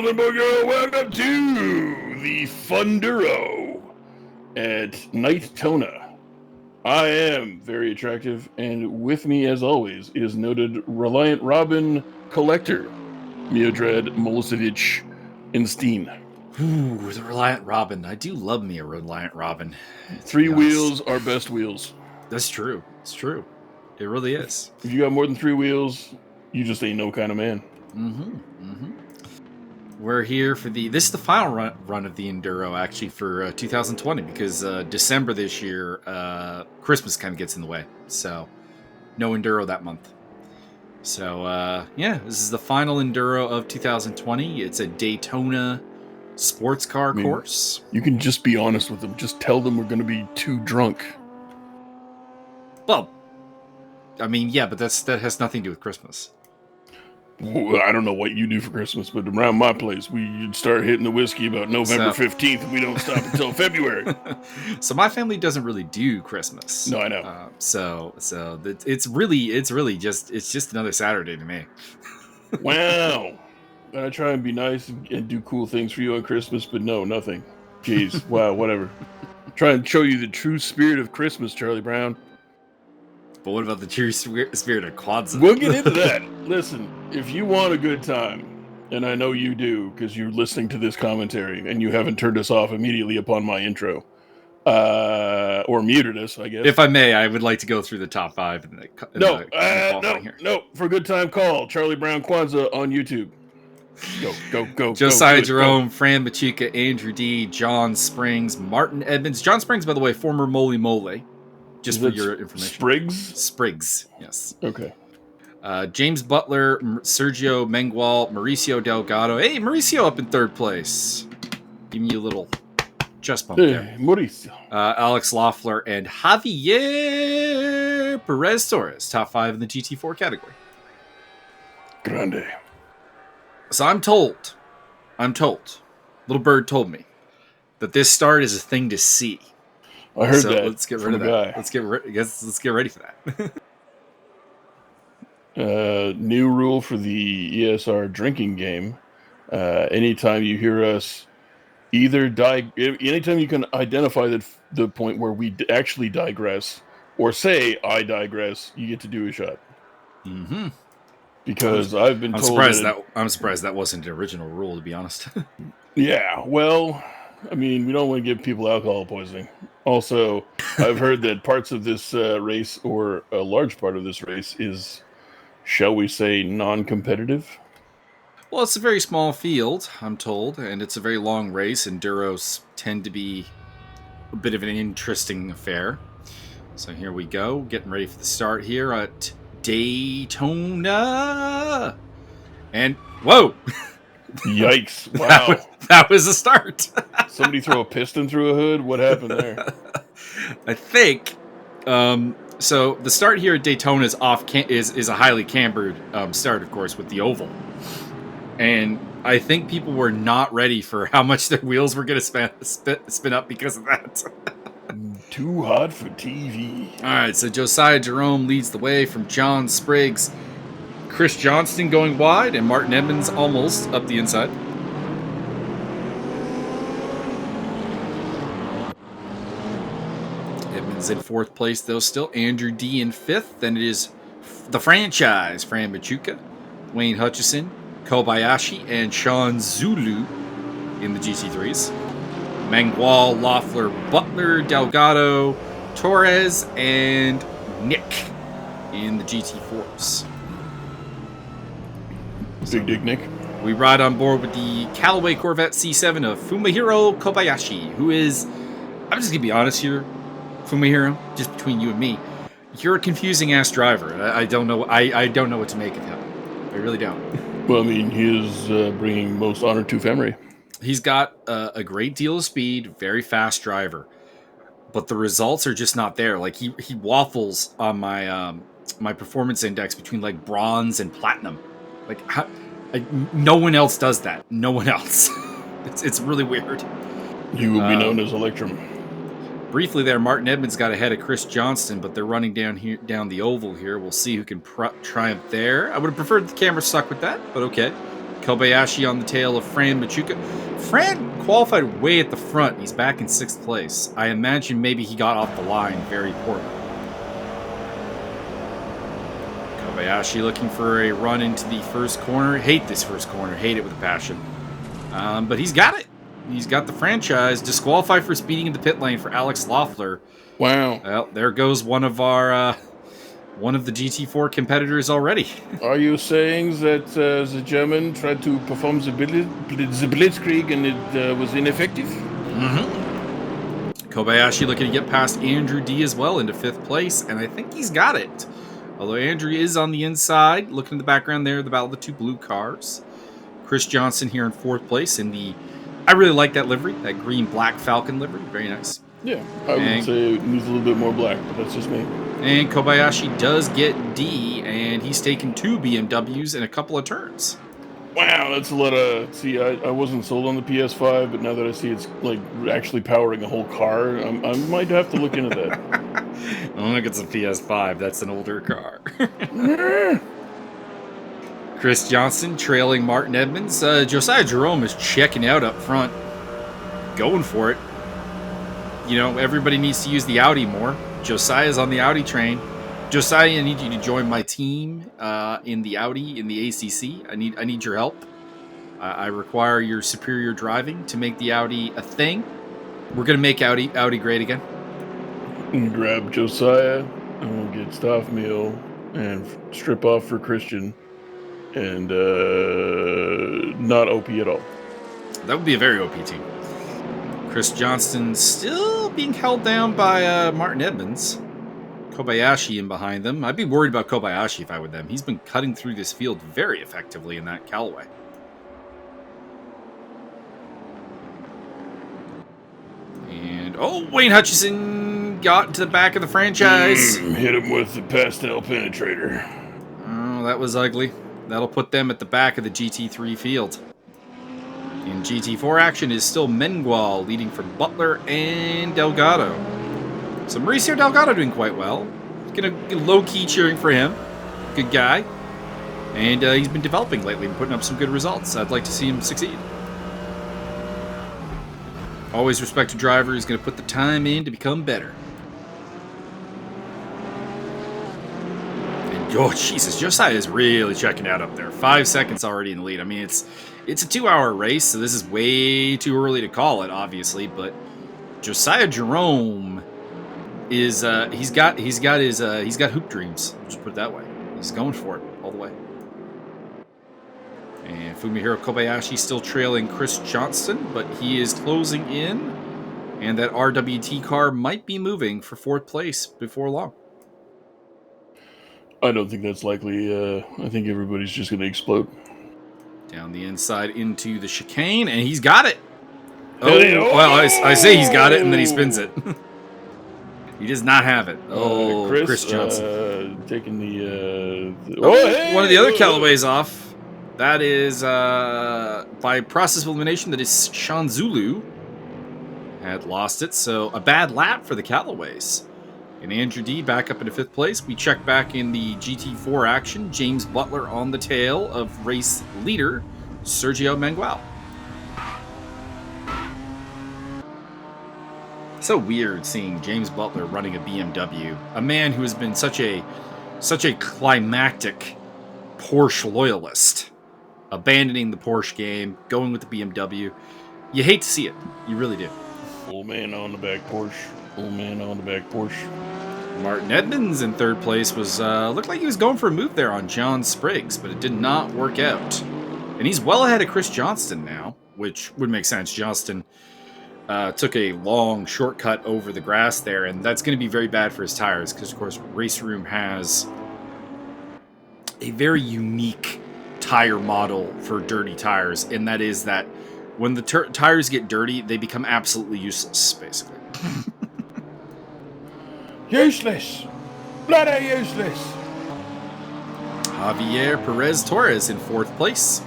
gentlemen, boy, girl, welcome to the Funduro at Daytona. I am very attractive, and with me, as always, is noted Reliant Robin collector, Miodrad Milosevic Instein. Ooh, the Reliant Robin. I do love me a Reliant Robin. Three wheels are best wheels. That's true. It's true. It really is. If you got more than three wheels, you just ain't no kind of man. We're here for this is the final run of the Enduro, actually, for 2020, because December this year, Christmas kind of gets in the way. So, no Enduro that month. So, yeah, this is the final Enduro of 2020. It's a Daytona sports car course. You can just be honest with them. Just tell them we're going to be too drunk. Well, I mean, yeah, but that has nothing to do with Christmas. Well, I don't know what you do for Christmas, but around my place, we start hitting the whiskey about November 15th, and we don't stop until February. So my family doesn't really do Christmas. No, I know. So it's really just another Saturday to me. Wow. I try and be nice and do cool things for you on Christmas, but no, nothing. Jeez, wow, whatever. Try and show you the true spirit of Christmas, Charlie Brown. But what about the true spirit of Kwanzaa? We'll get into that. Listen, if you want a good time, and I know you do because you're listening to this commentary and you haven't turned us off immediately upon my intro, or muted us, I guess. If I may, I would like to go through the top five. No. For a good time, call Charlie Brown Kwanzaa on YouTube. Go. Josiah Jerome, Fran Machuca, Andrew D, John Springs, Martin Edmonds. John Springs, by the way, former Moly Mole. Just for your information. Spriggs, yes. Okay. James Butler, Sergio Mengual, Mauricio Delgado. Hey, Mauricio up in third place. Giving you a little chest bump there. Mauricio. Alex Loeffler and Javier Perez Torres, top 5 in the GT4 category. Grande. So I'm told, Little Bird told me, that this start is a thing to see. I heard that. Let's get rid of that. Let's get ready for that. New rule for the ESR drinking game. Anytime you hear us anytime you can identify the point where we actually digress or say I digress, you get to do a shot. Mm-hmm. Because I've been told I'm surprised that wasn't an original rule, to be honest. Yeah, well, I mean, we don't want to give people alcohol poisoning. Also, I've heard that parts of this race, or a large part of this race, is, shall we say, non-competitive? Well, it's a very small field, I'm told, and it's a very long race. Enduros tend to be a bit of an interesting affair. So here we go, getting ready for the start here at Daytona. And, whoa! Yikes. Wow. That was a start. Somebody throw a piston through a hood? What happened there? I think. So the start here at Daytona is is a highly cambered start, of course, with the oval. And I think people were not ready for how much their wheels were going to spin up because of that. Too hot for TV. All right, so Josiah Jerome leads the way from John Spriggs. Chris Johnston going wide, and Martin Edmonds almost up the inside. Edmonds in fourth place, though, still. Andrew D in fifth. Then it is the franchise, Fran Machuca, Wayne Hutchison, Kobayashi, and Sean Zulu in the GT3s. Mengual, Loeffler, Butler, Delgado, Torres, and Nick in the GT4s. Big Dick Nick. We ride on board with the Callaway Corvette C7 of Fumihiro Kobayashi, who is, I'm just going to be honest here, Fumihiro, just between you and me, you're a confusing ass driver. I don't know what to make of him. I really don't. Well, I mean, he is bringing most honor to Femery. He's got a great deal of speed, very fast driver, but the results are just not there. Like he waffles on my my performance index between like bronze and platinum. Like no one else does that. No one else. It's really weird. You will be known as Electrum. Briefly there, Martin Edmonds got ahead of Chris Johnston, but they're running down the oval here. We'll see who can triumph there. I would have preferred the camera stuck with that, but okay. Kobayashi on the tail of Fran Machuca. Fran qualified way at the front. He's back in 6th place. I imagine maybe he got off the line very poorly. Kobayashi looking for a run into the first corner. Hate this first corner. Hate it with a passion. But he's got it. He's got the franchise. Disqualified for speeding in the pit lane for Alex Loeffler. Wow. Well, there goes one of the GT4 competitors already. Are you saying that the German tried to perform the blitzkrieg and it was ineffective? Mm-hmm. Kobayashi looking to get past Andrew D as well into 5th place, and I think he's got it. Although Andrew is on the inside, looking in the background there, the battle of the 2 blue cars. Chris Johnson here in 4th place in the... I really like that livery, that green-black Falcon livery. Very nice. Yeah, I would say it needs a little bit more black, but that's just me. And Kobayashi does get D, and he's taken 2 BMWs in a couple of turns. Wow, that's a lot of... See, I wasn't sold on the PS5, but now that I see it's like actually powering a whole car, I might have to look into that. I don't think it's a PS5. That's an older car. Chris Johnson trailing Martin Edmonds. Josiah Jerome is checking out up front. Going for it. You know, everybody needs to use the Audi more. Josiah's on the Audi train. Josiah, I need you to join my team in the Audi, in the ACC. I need your help. I require your superior driving to make the Audi a thing. We're going to make Audi great again. Grab Josiah, and we'll get Stoffmell and strip off for Christian. And not OP at all. That would be a very OP team. Chris Johnston still being held down by Martin Edmonds. Kobayashi in behind them. I'd be worried about Kobayashi if I were them. He's been cutting through this field very effectively in that Callaway. And, Wayne Hutchison got to the back of the franchise. Hit him with the pastel penetrator. Oh, that was ugly. That'll put them at the back of the GT3 field. In GT4 action is still Mengual leading for Butler and Delgado. So Mauricio Delgado doing quite well. Gonna low-key cheering for him. Good guy. And he's been developing lately and putting up some good results. I'd like to see him succeed. Always respect a driver who's going to put the time in to become better. Oh, Jesus, Josiah is really checking out up there. 5 seconds already in the lead. I mean, it's a 2-hour race, so this is way too early to call it, obviously. But Josiah Jerome is he's got hoop dreams. I'll just put it that way. He's going for it all the way. And Fumihiro Kobayashi still trailing Chris Johnston, but he is closing in, and that RWT car might be moving for 4th place before long. I don't think that's likely. I think everybody's just going to explode. Down the inside into the chicane, and he's got it. Well, I say he's got it, and then he spins it. He does not have it. Chris Johnson. Taking the... one of the other Callaways off. That is, by process of elimination, that is Sean Zulu. Had lost it, so a bad lap for the Callaways. And Andrew D back up into 5th place. We check back in the GT4 action. James Butler on the tail of race leader, Sergio Mengual. So weird seeing James Butler running a BMW. A man who has been such a climactic Porsche loyalist. Abandoning the Porsche game, going with the BMW. You hate to see it. You really do. Old man on the back Porsche. Old man on the back Porsche. Martin Edmonds in 3rd place was looked like he was going for a move there on John Spriggs, but it did not work out. And he's well ahead of Chris Johnston now, which would make sense. Johnston took a long shortcut over the grass there, and that's going to be very bad for his tires because, of course, Race Room has a very unique tire model for dirty tires, and that is that when the tires get dirty, they become absolutely useless, basically. Useless! Bloody useless! Javier Perez Torres in 4th place.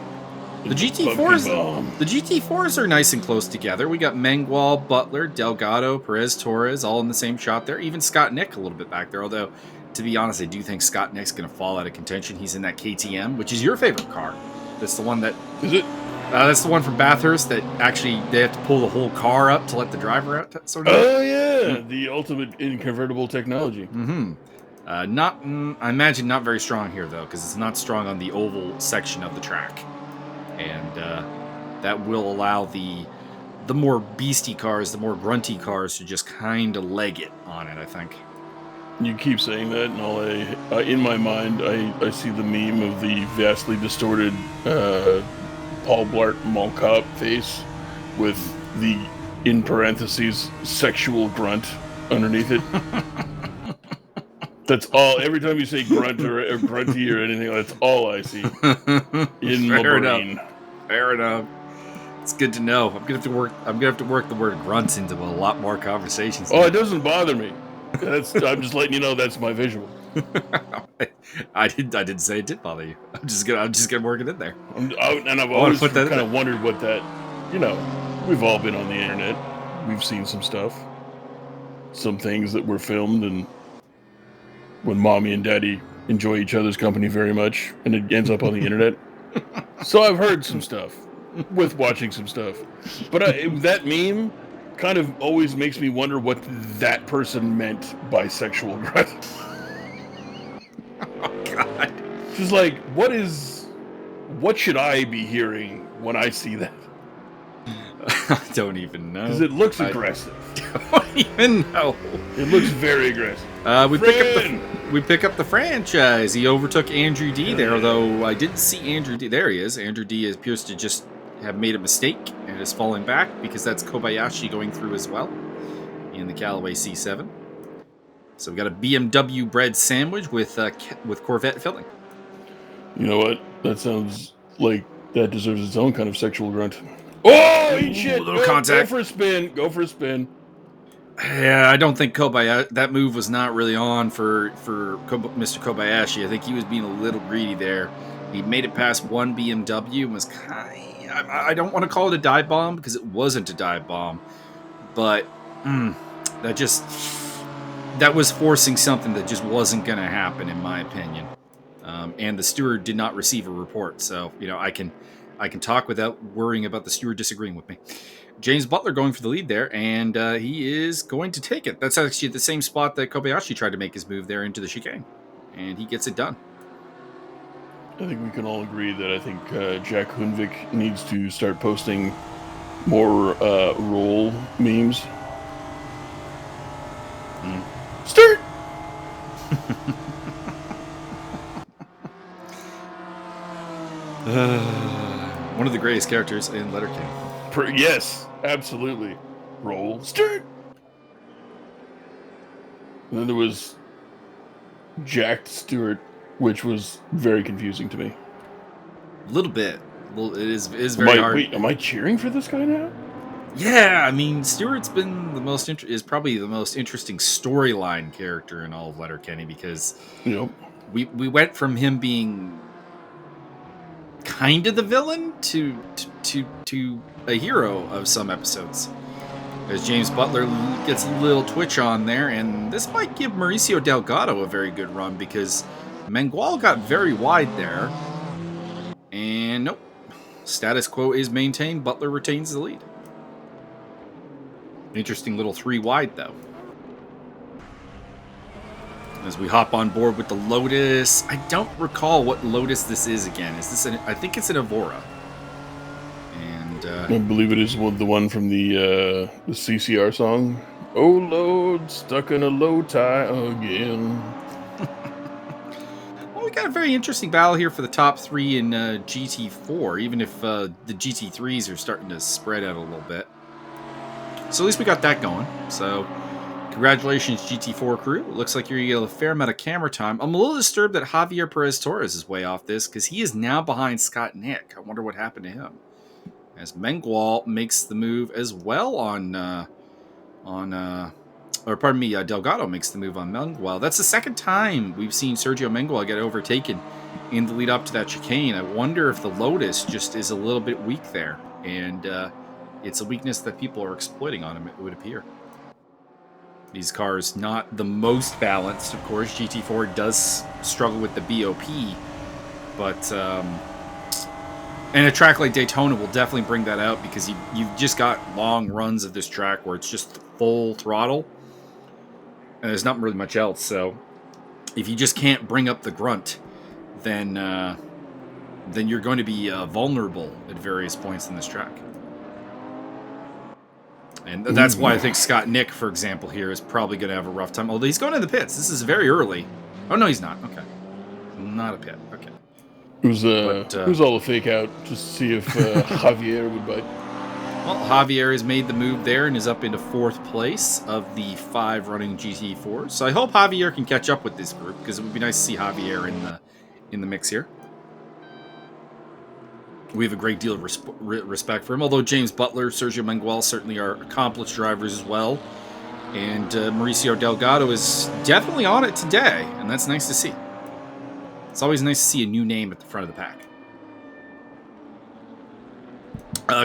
The GT4s are nice and close together. We got Mengual, Butler, Delgado, Perez Torres all in the same shot there. Even Scott Nick a little bit back there, although to be honest, I do think Scott Nick's going to fall out of contention. He's in that KTM, which is your favorite car. That's the one that... Is it? That's the one from Bathurst that actually they have to pull the whole car up to let the driver out. Sort of. Oh yeah, the ultimate in convertible technology. Mm-hmm. I imagine not very strong here though, because it's not strong on the oval section of the track, and that will allow the more beastie cars, the more grunty cars, to just kind of leg it on it. I think. You keep saying that, and all in my mind, I see the meme of the vastly distorted Paul Blart Mall Cop face with the, in parentheses, sexual grunt underneath it. That's all. Every time you say grunt or grunty or anything, that's all I see in my brain. Fair enough. It's good to know. I'm gonna have to work the word grunts into a lot more conversations. Oh, it doesn't bother me. I'm just letting you know that's my visual. I didn't say it did bother you. I'm just gonna work it in there. I've always kind of wondered what that. We've all been on the internet. We've seen some stuff, some things that were filmed, and when mommy and daddy enjoy each other's company very much, and it ends up on the internet. So I've heard some stuff with watching some stuff, but that meme kind of always makes me wonder what that person meant by sexual grunt. Oh God! Just like, what should I be hearing when I see that? I don't even know. Because it looks aggressive. I don't even know. It looks very aggressive. We pick up the franchise. He overtook Andrew D there, though I didn't see Andrew D. There he is. Andrew D appears to just have made a mistake and is falling back because that's Kobayashi going through as well in the Callaway C7. So we got a BMW bread sandwich with Corvette filling. You know what? That sounds like that deserves its own kind of sexual grunt. Oh, eat shit! Contact. Go for a spin. Yeah, I don't think that move was not really on for Mr. Kobayashi. I think he was being a little greedy there. He made it past one BMW and was I don't want to call it a dive bomb because it wasn't a dive bomb, but that was forcing something that just wasn't going to happen, in my opinion. And the steward did not receive a report, so I can talk without worrying about the steward disagreeing with me. James Butler going for the lead there, and he is going to take it. That's actually the same spot that Kobayashi tried to make his move there into the chicane, and he gets it done. I think we can all agree that I think Jack Hunvik needs to start posting more roll memes. Start! One of the greatest characters in Letterkenny. Yes, absolutely. Roll. Start! And then there was Jacked Stewart, which was very confusing to me. A little bit. Well, it is very hard. Wait, am I cheering for this guy now? Yeah, I mean, Stewart's been is probably the most interesting storyline character in all of Letterkenny because we went from him being kind of the villain to a hero of some episodes. As James Butler gets a little twitch on there, and this might give Mauricio Delgado a very good run because Mangual got very wide there. And nope. Status quo is maintained. Butler retains the lead. Interesting little 3 wide, though. As we hop on board with the Lotus. I don't recall what Lotus this is again. Is this I think it's an Evora. And I believe it is the one from the CCR song. Oh Lord, stuck in a low tie again. Well, we got a very interesting battle here for the top 3 in GT4, even if the GT3s are starting to spread out a little bit. So at least we got that going. So congratulations, GT4 crew. It looks like you're going to get a fair amount of camera time. I'm a little disturbed that Javier Perez-Torres is way off this because he is now behind Scott Nick. I wonder what happened to him. As Mangual makes the move as well Delgado makes the move on Mangual. That's the second time we've seen Sergio Mangual get overtaken in the lead up to that chicane. I wonder if the Lotus just is a little bit weak there. And it's a weakness that people are exploiting on him, it would appear. These cars not the most balanced, of course. GT4 does struggle with the BOP, but And a track like Daytona will definitely bring that out because you've just got long runs of this track where it's just full throttle. And there's not really much else. So if you just can't bring up the grunt, then you're going to be vulnerable at various points in this track. And that's why I think Scott Nick, for example, here is probably going to have a rough time. Although he's going to the pits. This is very early. Oh, no, he's not. Okay. Not a pit. Okay. Who's all the fake out just to see if Javier would bite? Well, Javier has made the move there and is up into 4th place of the 5 running GT4s. So I hope Javier can catch up with this group because it would be nice to see Javier in the mix here. We have a great deal of respect for him, although James Butler, Sergio Menguel certainly are accomplished drivers as well. And Mauricio Delgado is definitely on it today, and that's nice to see. It's always nice to see a new name at the front of the pack.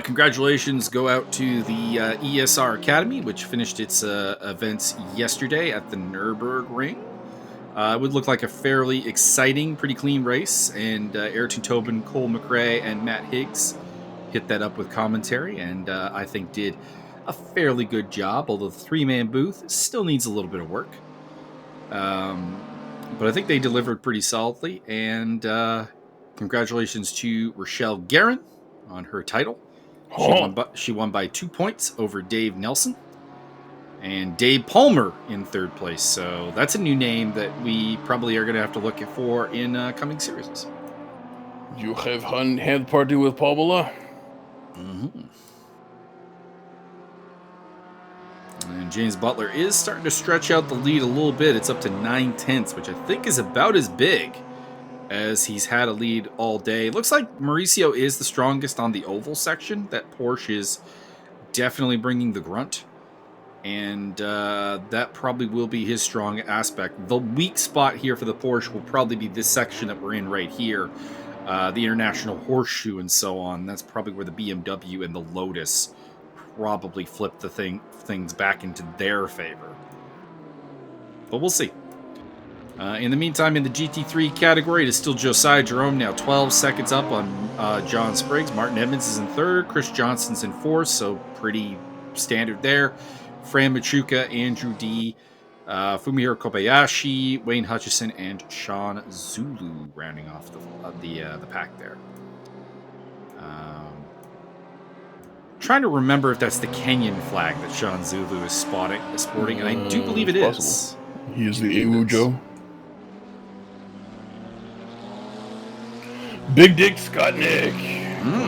Congratulations go out to the ESR Academy, which finished its events yesterday at the Nürburgring. It would look like a fairly exciting, pretty clean race, and Ayrton Tobin, Cole McRae, and Matt Higgs hit that up with commentary, and I think did a fairly good job, although the 3-man booth still needs a little bit of work. But I think they delivered pretty solidly, and congratulations to Rochelle Guerin on her title. She won by 2 points over Dave Nelson. And Dave Palmer in 3rd place. So that's a new name that we probably are going to have to look for in coming series. You have hand party with Pamela? Mm-hmm. And James Butler is starting to stretch out the lead a little bit. It's up to 9/10, which I think is about as big as he's had a lead all day. Looks like Mauricio is the strongest on the oval section. That Porsche is definitely bringing the grunt. And that probably will be his strong aspect. The weak spot here for the Porsche will probably be this section that we're in right here. The International Horseshoe and so on. That's probably where the BMW and the Lotus probably flip the things back into their favor. But we'll see. In the meantime, in the GT3 category, it is still Josiah Jerome now 12 seconds up on John Spriggs. Martin Edmonds is in 3rd. Chris Johnson's in 4th, so pretty standard there. Fran Machuca, Andrew D., Fumihiro Kobayashi, Wayne Hutchison, and Sean Zulu rounding off the pack there. Trying to remember if that's the Kenyan flag that Sean Zulu is sporting, and I do believe it is. He is the Iwujo. Big Dick Scott Nick.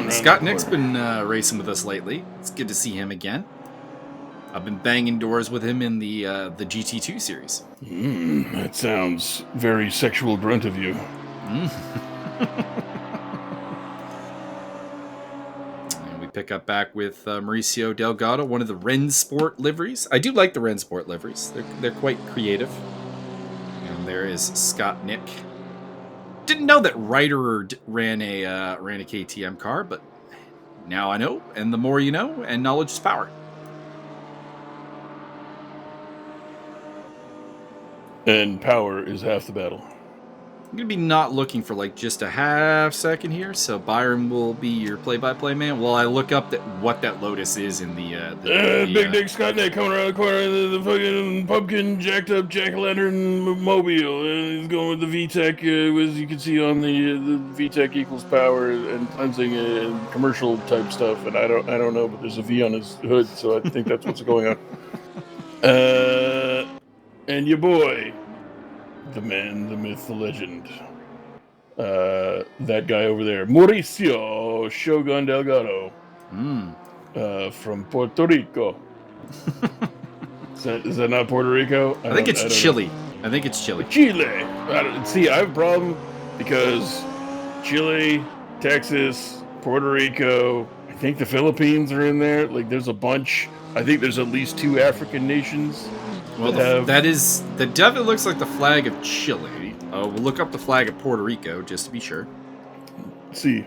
Scott Nick's been racing with us lately. It's good to see him again. I've been banging doors with him in the GT2 series. That sounds very sexual grunt of you. And we pick up back with Mauricio Delgado, one of the Rennsport liveries. I do like the Rennsport liveries. They're quite creative. And there is Scott Nick. Didn't know that Ryder ran a KTM car, but now I know. And the more you know, and knowledge is power. And power is half the battle. I'm going to be not looking for like just a half second here, so Byron will be your play-by-play man while I look up what that Lotus is in the Big Dick Scott Nick coming around the corner of the fucking pumpkin jacked up jack-o'-lantern mobile. He's going with the VTEC, as you can see on the VTEC equals power and cleansing and commercial type stuff. And I don't know, but there's a V on his hood, so I think that's what's going on. And your boy, the man, the myth, the legend, that guy over there, Mauricio Shogun Delgado, from Puerto Rico. Is that not Puerto Rico? I think it's Chile. I think it's Chile. Chile. See, I have a problem because Chile, Texas, Puerto Rico, I think the Philippines are in there. Like, there's a bunch. I think there's at least 2 African nations. Well, that definitely looks like the flag of Chile. We'll look up the flag of Puerto Rico just to be sure. Let's see.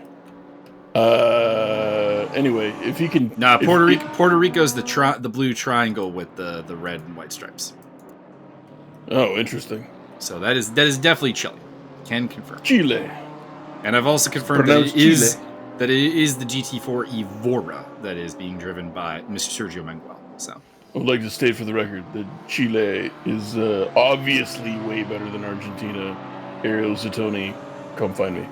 Anyway, if he can. Nah, Puerto Rico's the blue triangle with the red and white stripes. Oh, interesting. So that is definitely Chile. Can confirm. Chile. And I've also confirmed that it is that it is the GT4 Evora that is being driven by Mr. Sergio Menguel. So I would like to state for the record that Chile is obviously way better than Argentina. Ariel Zatoni, come find me.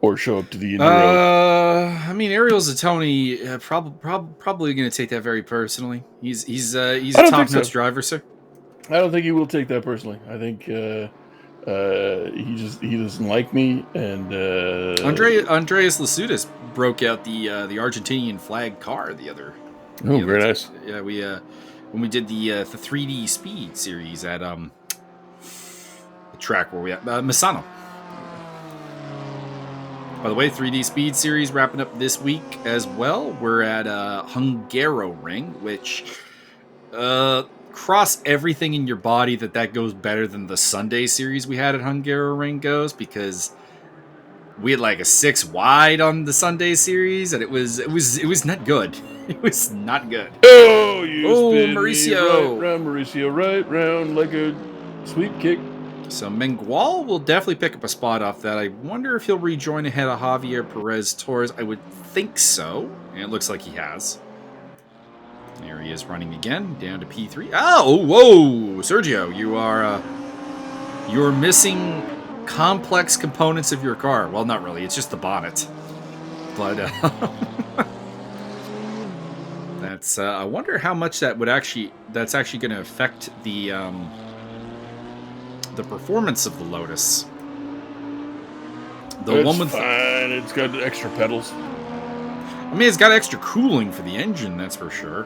Or show up to the Enduro. I mean, Ariel Zatoni probably going to take that very personally. He's a top-notch driver, sir. I don't think he will take that personally. I think he doesn't like me, and Andreas Lasutis broke out the Argentinian flag car the other. Very nice. Yeah, we when we did the 3D Speed series at the track where we at Misano. By the way, 3D Speed series wrapping up this week as well. We're at Hungaroring, which cross everything in your body that goes better than the Sunday series we had at Hungaroring goes, because we had like a 6 wide on the Sunday series, and it was not good. It was not good. Oh, spin Mauricio! Me Mauricio, right round like a sweep kick. So Menguel will definitely pick up a spot off that. I wonder if he'll rejoin ahead of Javier Perez Torres. I would think so, and it looks like he has. There he is running again, down to P3. Oh, whoa, Sergio, you're missing complex components of your car. Well, not really. It's just the bonnet. But that's. I wonder how much that's actually going to affect the performance of the Lotus. It's fine. It's got extra pedals. I mean, it's got extra cooling for the engine, that's for sure,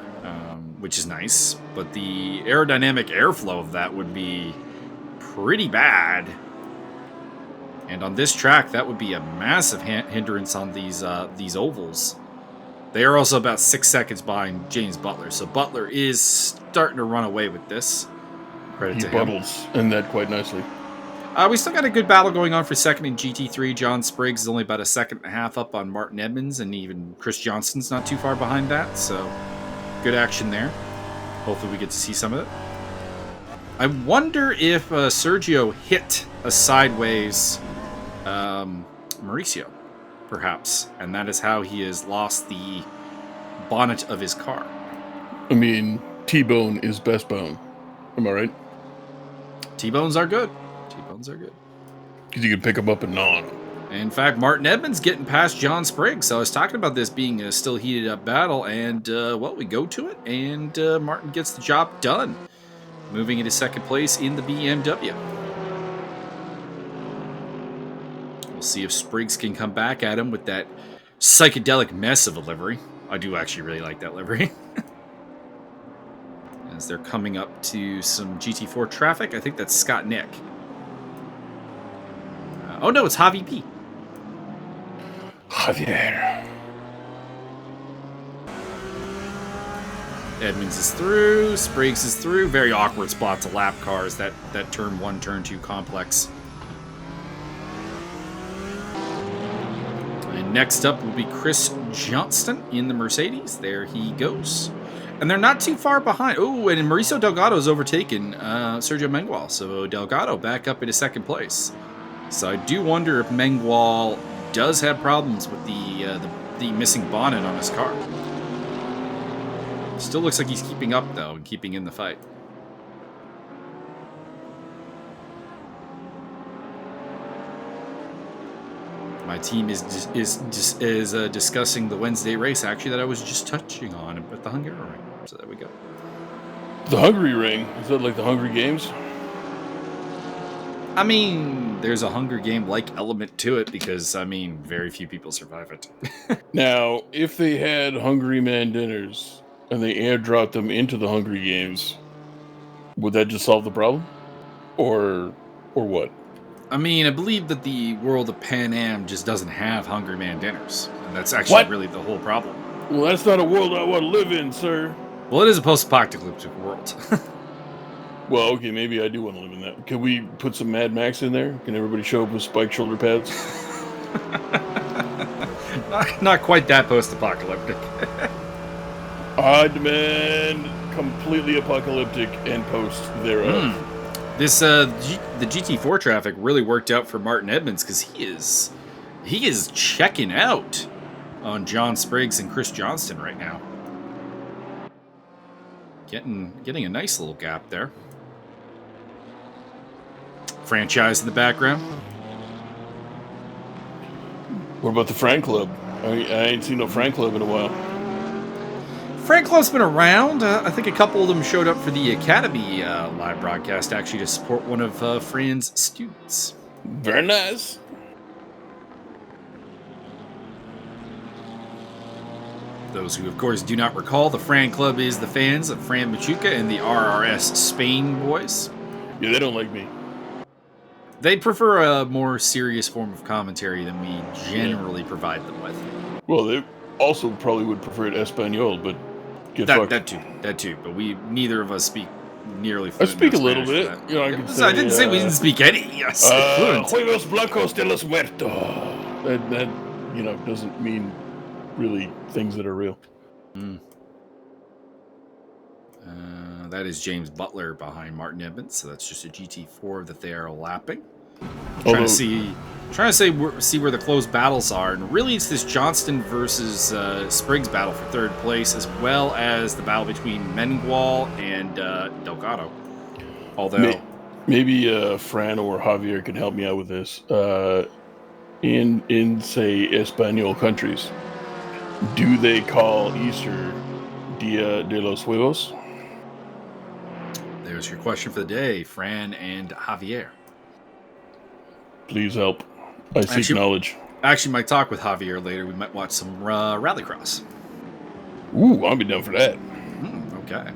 which is nice. But the aerodynamic airflow of that would be pretty bad. And on this track, that would be a massive hindrance on these ovals. They are also about 6 seconds behind James Butler, so Butler is starting to run away with this. Credit to him. He bubbles in that quite nicely. We still got a good battle going on for second in GT3. John Spriggs is only about a second and a half up on Martin Edmonds, and even Chris Johnston's not too far behind that, so good action there. Hopefully we get to see some of it. I wonder if Sergio hit a sideways Mauricio, perhaps, and that is how he has lost the bonnet of his car. I mean, T-bone is best bone. Am I right? T-bones are good. T-bones are good. Because you can pick them up and gnaw on them. In fact, Martin Edmonds getting past John Spriggs. So I was talking about this being a still heated up battle, and, well, we go to it, and Martin gets the job done, moving into second place in the BMW. We'll see if Spriggs can come back at him with that psychedelic mess of a livery. I do actually really like that livery. As they're coming up to some GT4 traffic. I think that's Scott Nick. Oh no, it's Javi P. Javier. Edmonds is through. Spriggs is through. Very awkward spot to lap cars. That turn 1, turn 2 complex. And next up will be Chris Johnston in the Mercedes. There he goes. And they're not too far behind. Oh, and Mauricio Delgado's overtaken Sergio Menguel. So Delgado back up into second place. So I do wonder if Menguel does have problems with the missing bonnet on his car. Still looks like he's keeping up, though, and keeping in the fight. My team is discussing the Wednesday race, actually, that I was just touching on at the Hungaroring. So there we go. The Hungry Ring? Is that like the Hungry Games? I mean, there's a Hunger Game-like element to it because, I mean, very few people survive it. Now, if they had Hungry Man dinners and they airdropped them into the Hungry Games, would that just solve the problem? Or what? I mean, I believe that the world of Pan Am just doesn't have Hungry Man dinners. And that's actually really the whole problem. Well, that's not a world I want to live in, sir. Well, it is a post-apocalyptic world. Well, okay, maybe I do want to live in that. Can we put some Mad Max in there? Can everybody show up with spiked shoulder pads? Not quite that post-apocalyptic. I demand completely apocalyptic and post thereof. The GT4 traffic really worked out for Martin Edmonds because he is checking out on John Spriggs and Chris Johnston right now. Getting a nice little gap there. Franchise in the background. What about the Frank Club? I ain't seen no Frank Club in a while. Frank Club's been around. I think a couple of them showed up for the Academy live broadcast, actually, to support one of Fran's students. Very nice. Those who, of course, do not recall, the Fran Club is the fans of Fran Machuca and the RRS Spain boys. Yeah, they don't like me. They prefer a more serious form of commentary than we generally provide them with. Well, they also probably would prefer it Espanol, but get fucked. That too. But neither of us speak nearly I fluent. speak a little Spanish bit. You know, I didn't say we didn't speak any. Yes, Juegos blancos de los muertos. That doesn't mean really things that are real. That is James Butler behind Martin Edmonds, so that's just a GT4 that they are lapping. Trying to see where the close battles are, and really it's this Johnston versus Spriggs battle for third place, as well as the battle between Mengual and Delgado. Although maybe Fran or Javier can help me out with this. In say Espanol countries, do they call Easter Dia de los Huevos? There's your question for the day, Fran and Javier. Please help. I seek knowledge. Actually, might talk with Javier later. We might watch some rallycross. Ooh, I'll be down for that. Okay.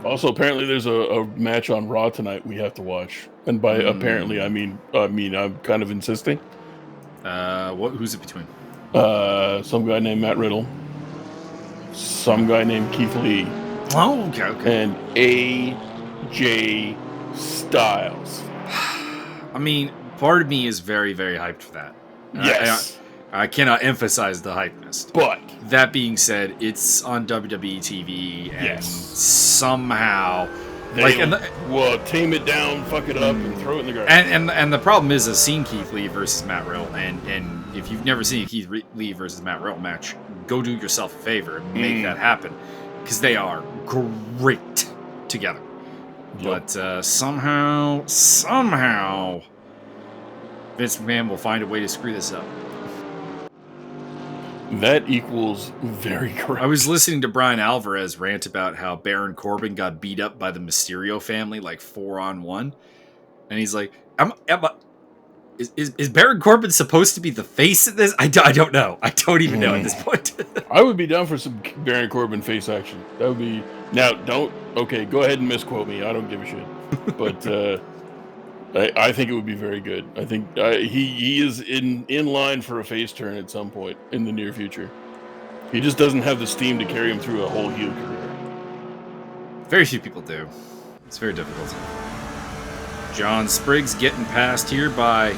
Also, apparently, there's a match on Raw tonight we have to watch, and by apparently, I mean I'm kind of insisting. Who's it between? Some guy named Matt Riddle, some guy named Keith Lee. Oh, okay. And AJ Styles. I mean, part of me is very, very hyped for that. Yes. I cannot emphasize the hypeness. But that being said, it's on WWE TV, and somehow will tame it down, fuck it up, and throw it in the garbage. And the problem is, I've seen Keith Lee versus Matt Riddle, and if you've never seen a Keith Lee versus Matt Riddle match, go do yourself a favor and make that happen, because they are great together. Yep. But somehow, Vince McMahon will find a way to screw this up. That equals very correct. I was listening to Brian Alvarez rant about how Baron Corbin got beat up by the Mysterio family, like 4-on-1. And he's like, is Baron Corbin supposed to be the face of this? I don't know. I don't even know at this point. I would be down for some Baron Corbin face action. That would be... Now, go ahead and misquote me. I don't give a shit. But I think it would be very good. I think he is in line for a face turn at some point in the near future. He just doesn't have the steam to carry him through a whole heel career. Very few people do. It's very difficult. John Spriggs getting passed here by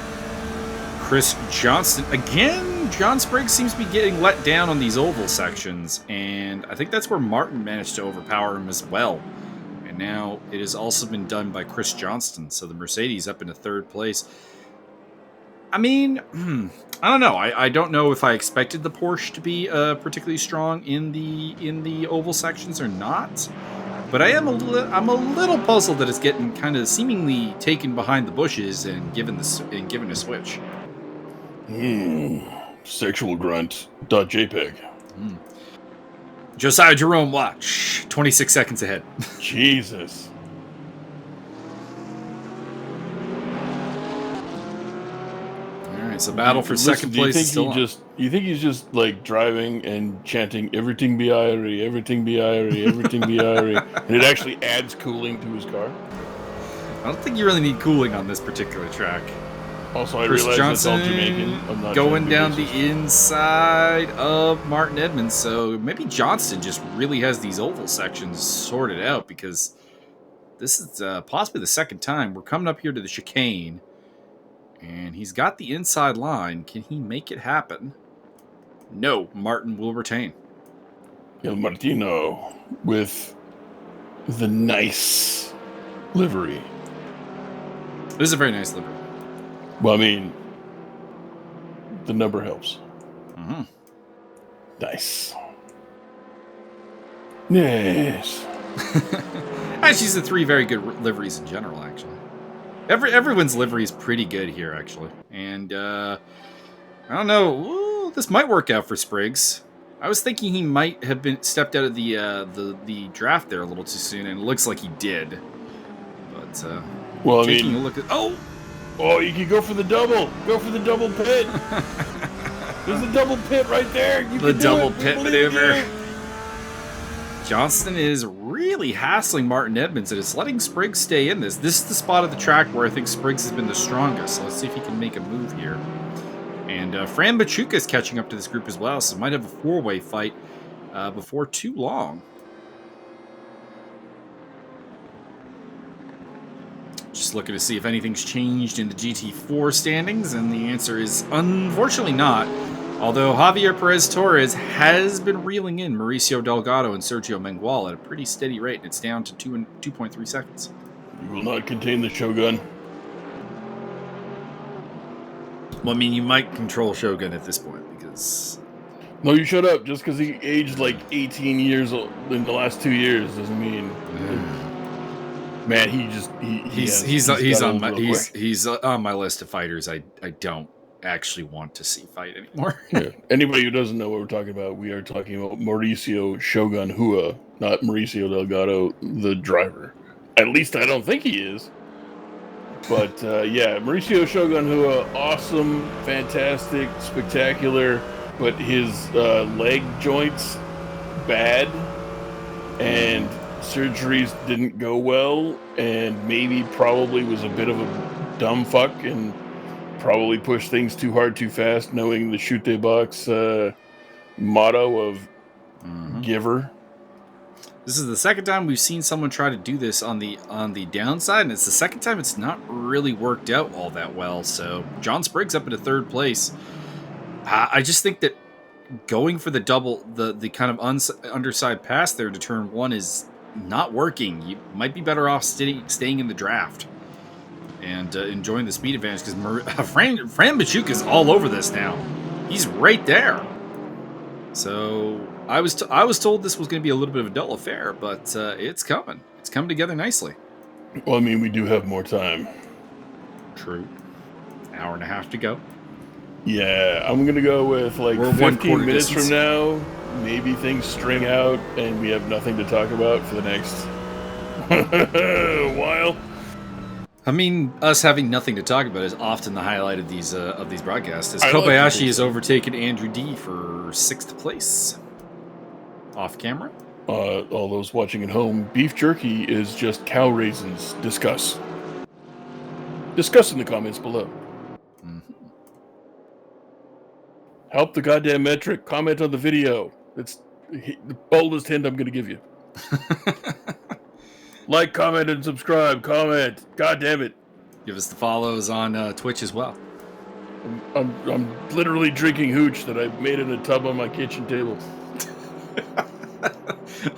Chris Johnston. Again, John Spriggs seems to be getting let down on these oval sections, and I think that's where Martin managed to overpower him as well. And now it has also been done by Chris Johnston, so the Mercedes up into third place. I mean, I don't know. I don't know if I expected the Porsche to be particularly strong in the oval sections or not. But I'm a little puzzled that it's getting kind of seemingly taken behind the bushes and given a switch. Sexual grunt.jpg. Josiah Jerome watch 26 seconds ahead. Jesus. All right, so battle for second place is still on. You think he's just like driving and chanting everything be Irie, everything be Irie, everything be Irie, and it actually adds cooling to his car? I don't think you really need cooling on this particular track. Also, I realize it's all Jamaican. I'm not going down the inside of Martin Edmonds, so maybe Johnston just really has these oval sections sorted out, because this is possibly the second time. We're coming up here to the chicane, and he's got the inside line. Can he make it happen? No, Martin will retain. El Martino with the nice livery. This is a very nice livery. Well, I mean, the number helps. Mm-hmm. Nice. Yes. Actually, these are 3 very good liveries in general, actually. Everyone's livery is pretty good here, actually. And, I don't know. Ooh, this might work out for Spriggs. I was thinking he might have been stepped out of the draft there a little too soon, and it looks like he did. But, well, I taking mean, a look at... Oh! Oh, you can go for the double. Go for the double pit. There's a double pit right there. You The can double do it. pit maneuver. Johnston is really hassling Martin Edmonds, and it's letting Spriggs stay in this. This is the spot of the track where I think Spriggs has been the strongest. So let's see if he can make a move here. And Fran Machuca is catching up to this group as well, so might have a 4-way fight before too long. Just looking to see if anything's changed in the GT4 standings, and the answer is unfortunately not. Although Javier Perez-Torres has been reeling in Mauricio Delgado and Sergio Mengual at a pretty steady rate, and it's down to 2.3 seconds. You will not contain the Shogun. Well, I mean, you might control Shogun at this point, because... No, you shut up. Just because he aged like 18 years in the last 2 years doesn't mean... Man, he's on my list of fighters I don't actually want to see fight anymore. Yeah. Anybody who doesn't know what we're talking about, we are talking about Mauricio Shogun Hua, not Mauricio Delgado, the driver. At least I don't think he is. But yeah, Mauricio Shogun Hua, awesome, fantastic, spectacular, but his leg joints bad, and surgeries didn't go well, and maybe probably was a bit of a dumb fuck and probably pushed things too hard too fast, knowing the chute box motto of giver. This is the second time we've seen someone try to do this on the downside, and it's the second time it's not really worked out all that well. So John Spriggs up into 3rd place. I just think that going for the double, the kind of underside pass there to turn 1 is not working. You might be better off staying in the draft and enjoying the speed advantage, because Fran Machuca is all over this now. He's right there. So I was told this was going to be a little bit of a dull affair, but it's coming. It's coming together nicely. Well, I mean, we do have more time. True. Hour and a half to go. Yeah, I'm going to go with like 15 minutes from now. Maybe things string out and we have nothing to talk about for the next while. I mean, us having nothing to talk about is often the highlight of these broadcasts. As Kobayashi has overtaken Andrew D for 6th place. Off camera. All those watching at home, beef jerky is just cow raisins. Discuss in the comments below. Help the goddamn metric. Comment on the video. It's the boldest hint I'm going to give you. Like, comment, and subscribe. Comment. God damn it. Give us the follows on Twitch as well. I'm literally drinking hooch that I made in a tub on my kitchen table.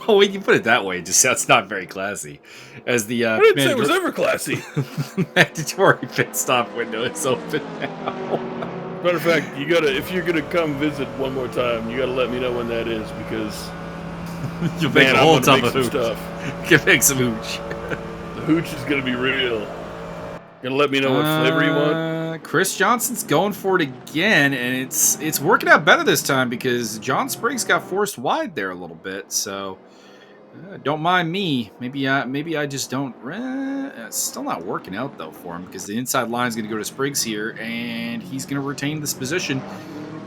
Oh, when you put it that way, it just sounds not very classy. As the I didn't say it was ever classy. Mandatory pit stop window is open now. Matter of fact, you gotta, if you're gonna come visit one more time, you gotta let me know when that is, because you'll make a whole ton of hooch stuff. You can make some hooch. The hooch is gonna be real. Gonna let me know what flavor you want. Chris Johnson's going for it again, and it's working out better this time because John Spriggs got forced wide there a little bit. So don't mind me. Maybe I just don't. It's still not working out though for him, because the inside line is going to go to Spriggs here, and he's going to retain this position.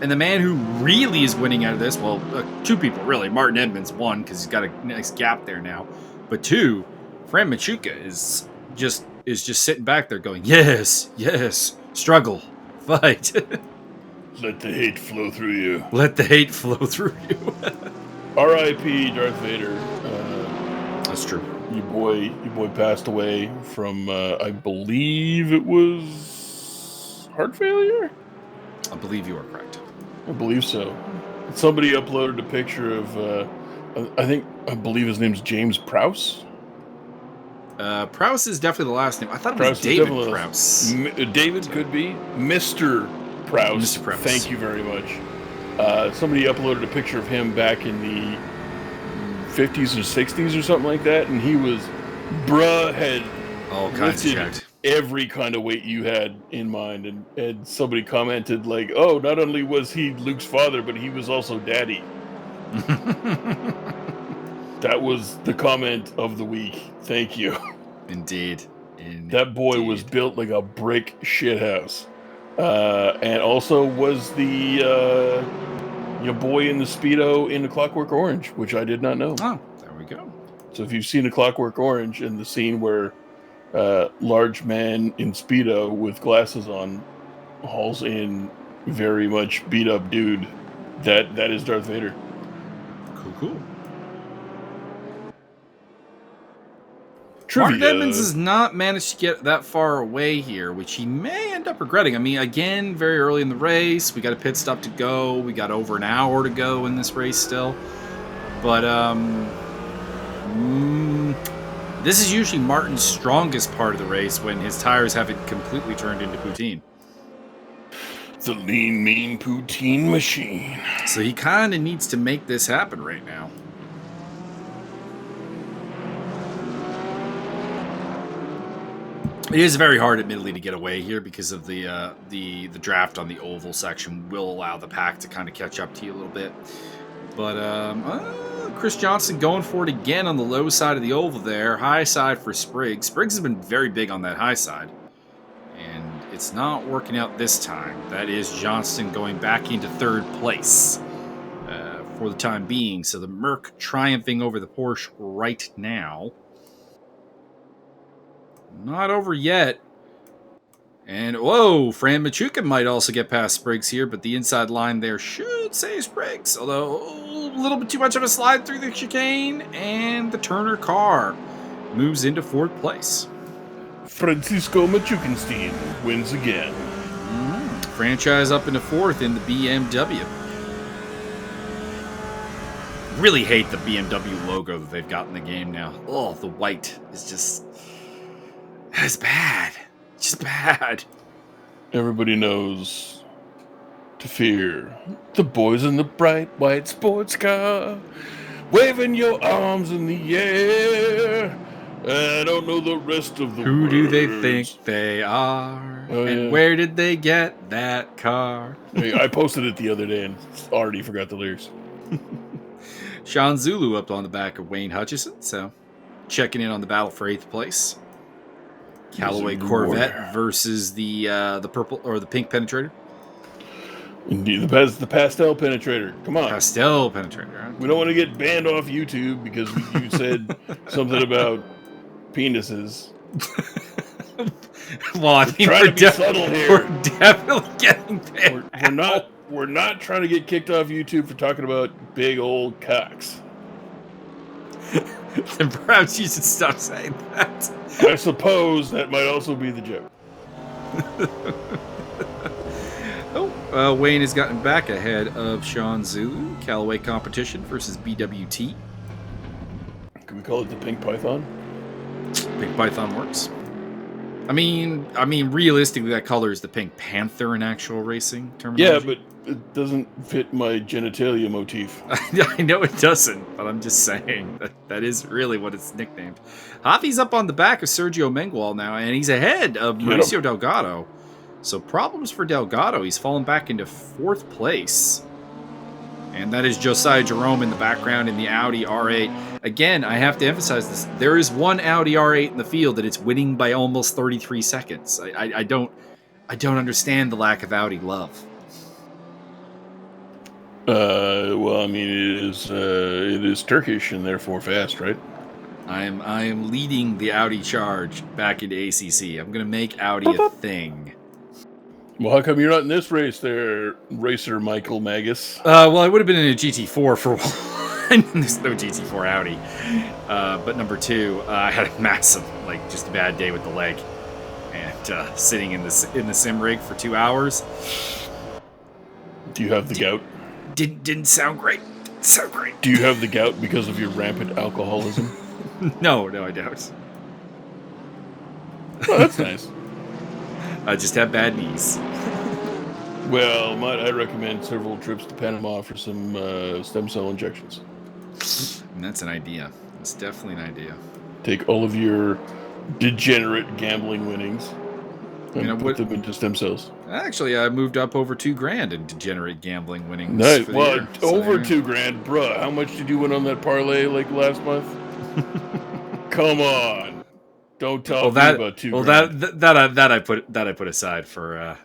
And the man who really is winning out of this, well, 2 people really. Martin Edmonds, 1, because he's got a nice gap there now, but 2, Fran Machuca is just sitting back there going, yes, struggle, fight. Let the hate flow through you. Let the hate flow through you. R.I.P. Darth Vader. That's true. Your boy passed away from, I believe it was heart failure? I believe you are correct. I believe so. Somebody uploaded a picture of, I believe his name's James Prowse. Prouse is definitely the last name. I thought it was Prouse is David definitely Prouse. David could be. Mr. Prouse. Mr. Prouse. Thank you very much. Somebody uploaded a picture of him back in the 50s or 60s or something like that, and he was, had all kinds of jacked. Every kind of weight you had in mind, and somebody commented like, "Oh, not only was he Luke's father, but he was also daddy." That was the comment of the week. Thank you. Indeed. That boy was built like a brick shithouse, and also was the your boy in the Speedo in the Clockwork Orange, which I did not know. Oh, there we go. So if you've seen the Clockwork Orange and the scene where large man in Speedo with glasses on hauls in very much beat up dude, that is Darth Vader. Cool. Trivia. Martin Edmonds has not managed to get that far away here, which he may end up regretting. I mean, again, very early in the race, we got a pit stop to go. We got over an hour to go in this race still. But this is usually Martin's strongest part of the race when his tires haven't completely turned into poutine. The lean, mean poutine machine. So he kind of needs to make this happen right now. It is very hard, admittedly, to get away here because of the draft on the oval section will allow the pack to kind of catch up to you a little bit. But Chris Johnson going for it again on the low side of the oval there. High side for Spriggs. Spriggs has been very big on that high side. And it's not working out this time. That is Johnston going back into third place for the time being. So the Merc triumphing over the Porsche right now. Not over yet. And, whoa, Fran Machuca might also get past Spriggs here, but the inside line there should say Spriggs. Although, a little bit too much of a slide through the chicane, and the Turner car moves into fourth place. Francisco Machukenstein wins again. Franchise up into fourth in the BMW. Really hate the BMW logo that they've got in the game now. Oh, the white is just... It's bad. Just bad. Everybody knows to fear the boys in the bright white sports car, waving your arms in the air. I don't know the rest of the Who words. do they think they are? And where did they get that car? I posted it the other day and already forgot the lyrics. Sean Zulu up on the back of Wayne Hutchison, so checking in on the battle for 8th place. Callaway Corvette versus the purple or the pink penetrator. Indeed, the pastel penetrator. Come on, pastel penetrator. Huh? We don't want to get banned off YouTube because you said something about penises. Well, I mean, we're subtle here. We're definitely getting banned. We're not trying to get kicked off YouTube for talking about big old cocks. Then perhaps you should stop saying that. I suppose that might also be the joke. Wayne has gotten back ahead of Sean Zulu. Callaway competition versus BWT. Can we call it the Pink Python? Pink Python works. I mean, realistically, that color is the Pink Panther in actual racing terminology. Yeah, but it doesn't fit my genitalia motif. I know it doesn't, but I'm just saying that is really what it's nicknamed. Javi's up on the back of Sergio Mengual now, and he's ahead of Mauricio Delgado. So problems for Delgado. He's fallen back into 4th place. And that is Josiah Jerome in the background in the Audi R8. Again, I have to emphasize this. There is one Audi R8 in the field that it's winning by almost 33 seconds. I don't understand the lack of Audi love. Well, I mean, it is Turkish and therefore fast, right? I am leading the Audi charge back into ACC. I'm gonna make Audi a thing. Well, how come you're not in this race there, racer Michael Magus? Well, I would have been in a GT4 for one. There's no GT4 Audi. But number 2, I had a massive, just a bad day with the leg. And sitting in the sim rig for 2 hours. Do you have the gout? Didn't sound great. Didn't sound great. Do you have the gout because of your rampant alcoholism? No, I don't. Oh, that's nice. I just have bad knees. Well, I recommend several trips to Panama for some stem cell injections. And that's an idea. It's definitely an idea. Take all of your degenerate gambling winnings and put them into stem cells. Actually, I moved up over $2,000 in degenerate gambling winnings Nice. for the Well, year. over $2,000, bruh. How much did you win on that parlay like last month? Come on. Don't talk to me about $2,000. That I put aside for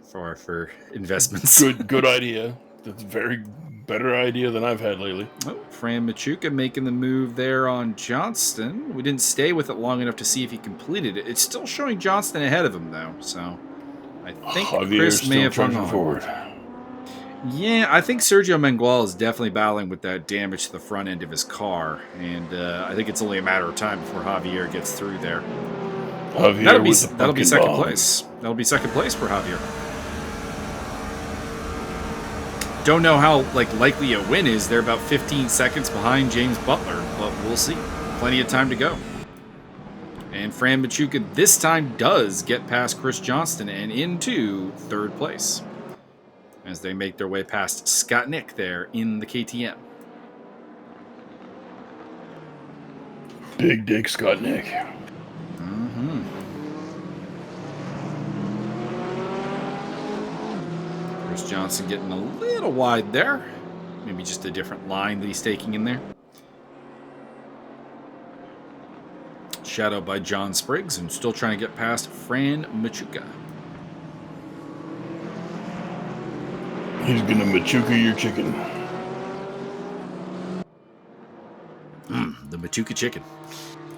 investments. Good idea. That's a very better idea than I've had lately. Oh, Fran Machuca making the move there on Johnston. We didn't stay with it long enough to see if he completed it. It's still showing Johnston ahead of him though, so I think Javier's Chris may have hung charging on. forward. Yeah, I think Sergio Mengual is definitely battling with that damage to the front end of his car, and I think it's only a matter of time before Javier gets through there. Javier that'll be second place. That'll be second place for Javier. Don't know how likely a win is. They're about 15 seconds behind James Butler, but we'll see. Plenty of time to go. And Fran Machuca this time does get past Chris Johnston and into third place as they make their way past Scott Nick there in the KTM. Big Dick Scott Nick. Mm-hmm. Chris Johnson getting a little wide there. Maybe just a different line that he's taking in there. Shadowed by John Spriggs and still trying to get past Fran Machuca. He's gonna Machuca your chicken. The Machuca chicken.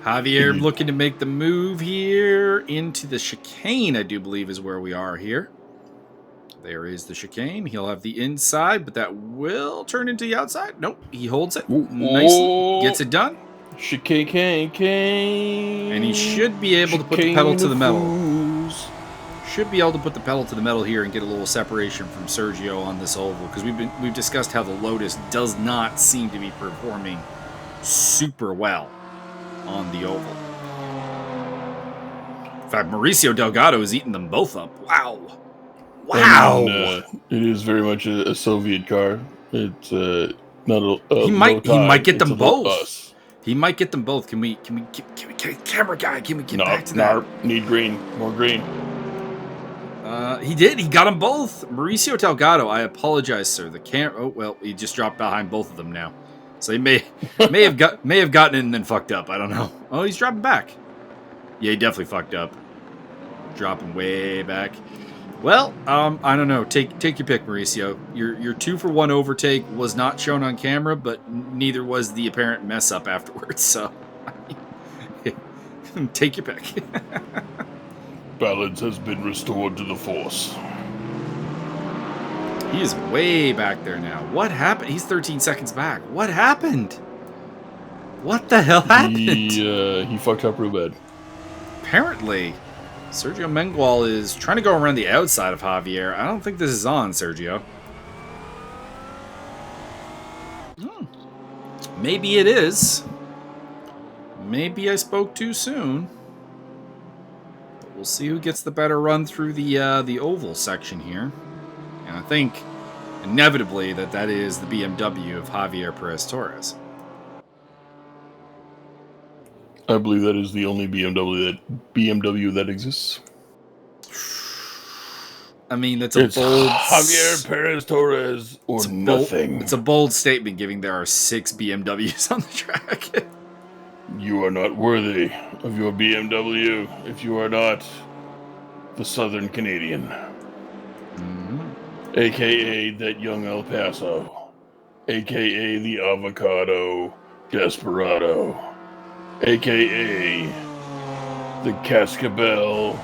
Javier looking to make the move here into the chicane, I do believe is where we are here. There is the chicane. He'll have the inside, but that will turn into the outside. Nope, he holds it nicely. Gets it done. Chicane. And he should be able to put the pedal to the metal. Should be able to put the pedal to the metal here and get a little separation from Sergio on this oval, because we've discussed how the Lotus does not seem to be performing super well on the oval. In fact, Mauricio Delgado has eaten them both up. Wow. I mean, it is very much a Soviet car. It's not a he might get them both. Us. He might get them both. Can we camera guy? Can we get back to that? Need green, more green. He did. He got them both. Mauricio Delgado. I apologize, sir. The camera. Oh well, he just dropped behind both of them now. So he may have gotten in and then fucked up. I don't know. Oh, he's dropping back. Yeah, he definitely fucked up. Dropping way back. Well, I don't know. Take your pick, Mauricio. Your 2-for-1 overtake was not shown on camera, but neither was the apparent mess up afterwards. So, take your pick. Balance has been restored to the Force. He is way back there now. What happened? He's 13 seconds back. What happened? What the hell happened? He fucked up real bad. Apparently. Sergio Mengual is trying to go around the outside of Javier. I don't think this is on, Sergio. Maybe it is. Maybe I spoke too soon. But we'll see who gets the better run through the oval section here. And I think, inevitably, that is the BMW of Javier Perez-Torres. I believe that is the only BMW that exists. I mean, it's bold... Javier Perez-Torres or nothing. It's a bold statement, given there are 6 BMWs on the track. You are not worthy of your BMW if you are not the Southern Canadian. Mm-hmm. A.K.A. that young El Paso. A.K.A. the Avocado Desperado. A.K.A. the Cascabel.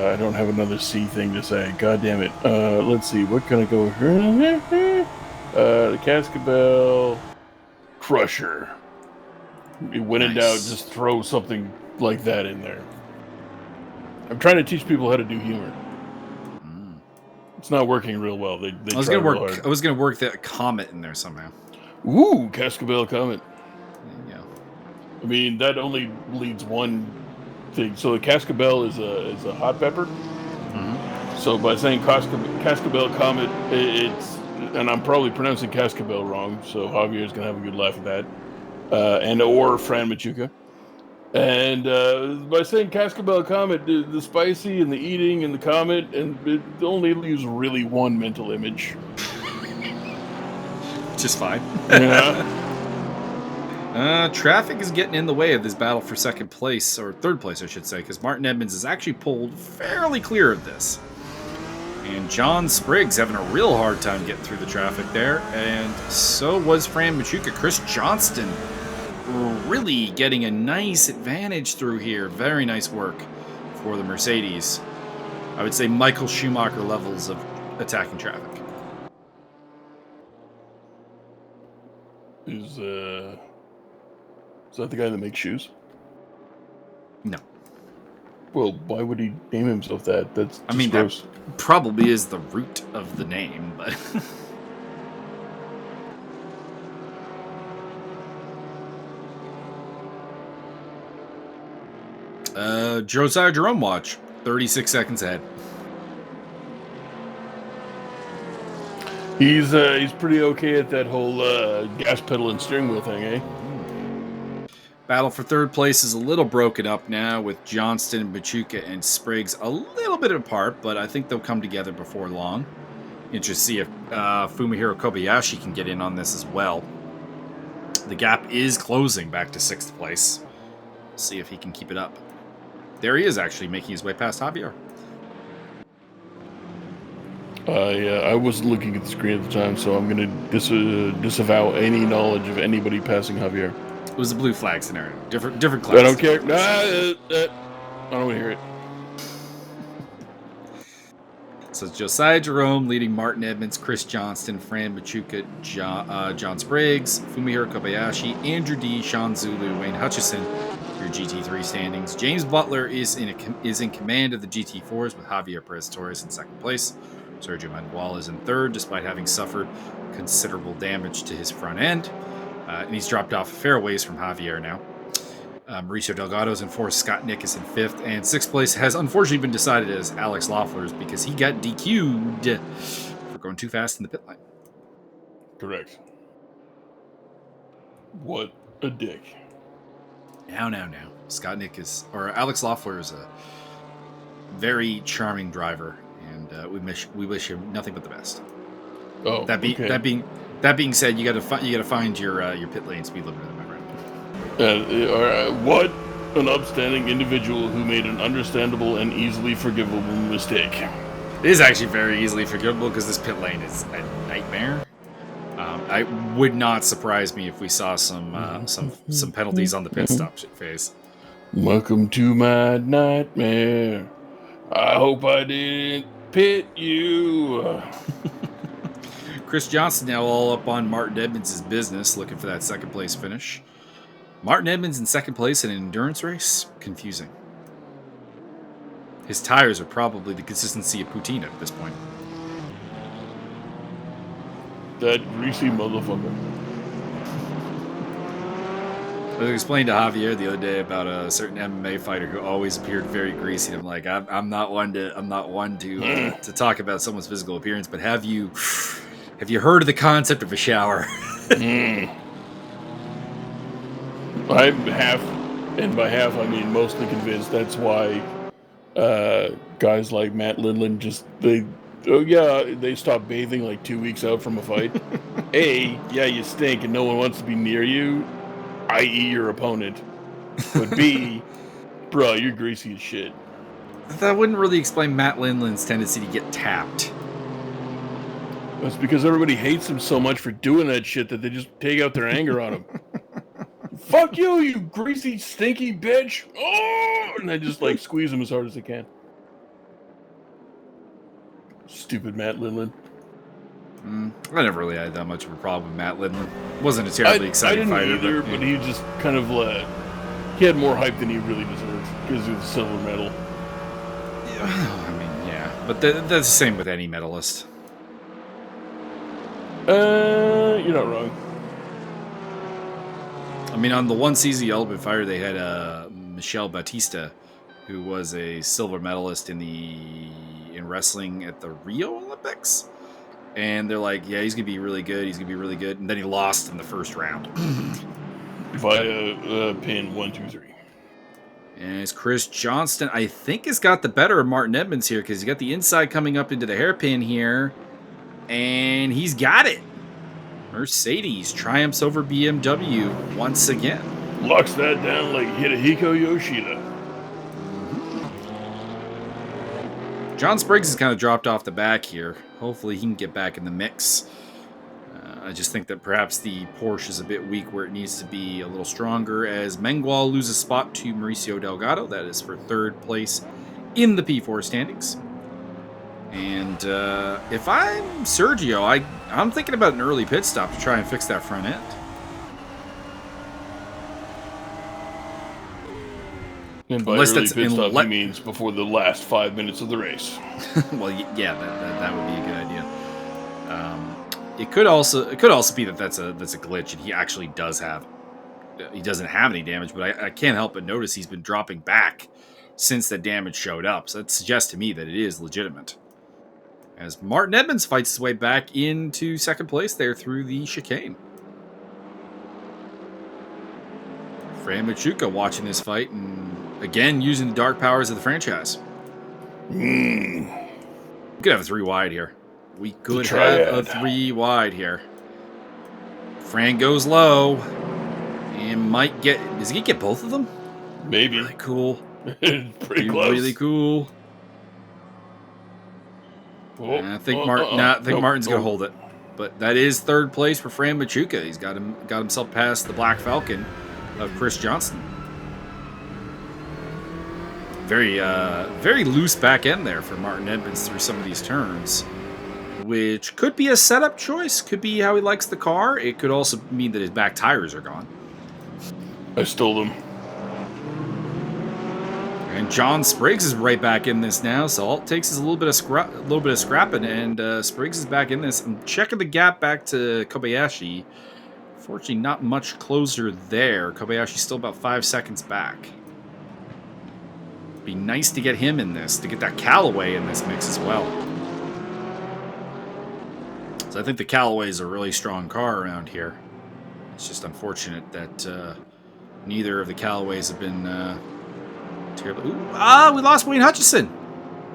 I don't have another C thing to say. God damn it. Let's see. What can I go here? The Cascabel Crusher. When in doubt, just throw something like that in there. I'm trying to teach people how to do humor. It's not working real well. I was gonna work that Comet in there somehow. Ooh, Cascabel Comet. There you go. I mean, that only leads one thing. So a cascabel is a hot pepper. Mm-hmm. So by saying cascabel comet, it's, and I'm probably pronouncing cascabel wrong. So Javier's gonna have a good laugh at that. Or Fran Machuca. And by saying cascabel comet, the spicy and the eating and the comet, and it only leaves really one mental image. Just fine. Yeah. Traffic is getting in the way of this battle for second place, or third place, I should say, because Martin Edmonds is actually pulled fairly clear of this. And John Spriggs having a real hard time getting through the traffic there, and so was Fran Machuca. Chris Johnston really getting a nice advantage through here. Very nice work for the Mercedes. I would say Michael Schumacher levels of attacking traffic. Is that the guy that makes shoes? No. Well, why would he name himself that? That's just gross. That probably is the root of the name, but... Josiah Jerome watch, 36 seconds ahead. He's pretty okay at that whole gas pedal and steering wheel thing, eh? Battle for third place is a little broken up now with Johnston, Machuca, and Spriggs a little bit apart, but I think they'll come together before long. Interested to see if Fumihiro Kobayashi can get in on this as well. The gap is closing back to 6th place. See if he can keep it up. There he is, actually making his way past Javier. Yeah, I wasn't looking at the screen at the time, so I'm going to disavow any knowledge of anybody passing Javier. It was a blue flag scenario. Different class. I don't care. I don't want to hear it. So it's Josiah Jerome leading Martin Edmonds, Chris Johnston, Fran Machuca, John Spriggs, Fumihiro Kobayashi, Andrew D, Sean Zulu, Wayne Hutchison. Your GT3 standings. James Butler is in command of the GT4s with Javier Perez Torres in 2nd place. Sergio Manuel is in 3rd, despite having suffered considerable damage to his front end. And he's dropped off a fair ways from Javier now. Mauricio Delgado's in 4th, Scott Nick is in 5th, and 6th place has unfortunately been decided as Alex Loeffler's because he got DQ'd for going too fast in the pit line. Correct. What a dick. Now. Scott Nick Alex Loeffler is a very charming driver, and we wish him nothing but the best. Oh, okay. That being said, you got to find your pit lane speed limiter, my friend. What an upstanding individual who made an understandable and easily forgivable mistake. It is actually very easily forgivable because this pit lane is a nightmare. I would not surprise me if we saw some penalties on the pit stop phase. Welcome to my nightmare. I hope I didn't pit you. Chris Johnson now all up on Martin Edmonds' business, looking for that 2nd place finish. Martin Edmonds in 2nd place in an endurance race? Confusing. His tires are probably the consistency of Putina at this point. That greasy motherfucker. I explained to Javier the other day about a certain MMA fighter who always appeared very greasy. I'm like, I'm not one to talk about someone's physical appearance, but have you heard of the concept of a shower? I'm half, and by half I mean mostly convinced that's why guys like Matt Lindland they stop bathing like 2 weeks out from a fight. Yeah, you stink and no one wants to be near you, i.e. your opponent. But B, bro, you're greasy as shit. That wouldn't really explain Matt Lindland's tendency to get tapped. That's because everybody hates him so much for doing that shit that they just take out their anger on him. Fuck you, you greasy, stinky bitch! Oh! And they just like squeeze him as hard as they can. Stupid Matt Lindland. I never really had that much of a problem with Matt Lindland. Wasn't a terribly exciting fighter. Either, but he just kind of he had more hype than he really deserved because he was a silver medal. Yeah, I mean, yeah, but that's the same with any medalist. You're not wrong. I mean, on the one season of Ultimate Fighter, they had Michel Batista, who was a silver medalist in wrestling at the Rio Olympics. And they're like, yeah, he's going to be really good. He's going to be really good. And then he lost in the first round. Via pin 1, 2, 3. And it's Chris Johnston, I think, has got the better of Martin Edmonds here because he got the inside coming up into the hairpin here. And he's got it. Mercedes triumphs over BMW once again. Locks that down like Hidehiko Yoshida. John Spriggs has kind of dropped off the back here. Hopefully he can get back in the mix. I just think that perhaps the Porsche is a bit weak where it needs to be a little stronger as Mengual loses spot to Mauricio Delgado. That is for third place in the P4 standings. And if I'm Sergio, I'm thinking about an early pit stop to try and fix that front end. And by early pit stop, he means before the last 5 minutes of the race. Well, yeah, that would be a good idea. It could also be that that's a glitch, and he actually doesn't have any damage. But I can't help but notice he's been dropping back since the damage showed up. So that suggests to me that it is legitimate. As Martin Edmonds fights his way back into second place there through the chicane. Fran Machuca watching this fight and again using the dark powers of the franchise. We could have a 3 wide here. We could have a 3 wide here. Fran goes low and might get. Does he get both of them? Maybe. Really cool. Pretty close. Really cool. I think Martin's gonna hold it, but that is third place for Fran Machuca. He's got himself past the Black Falcon of Chris Johnston. Very loose back end there for Martin Edmonds through some of these turns, which could be a setup choice. Could be how he likes the car. It could also mean that his back tires are gone. I stole them. And John Spriggs is right back in this now, so all it takes is a little bit of scrapping, and Spriggs is back in this. I'm checking the gap back to Kobayashi. Fortunately, not much closer there. Kobayashi's still about 5 seconds back. Be nice to get him in this, to get that Callaway in this mix as well. So I think the Callaway is a really strong car around here. It's just unfortunate that neither of the Callaways have been terrible. We lost Wayne Hutchison.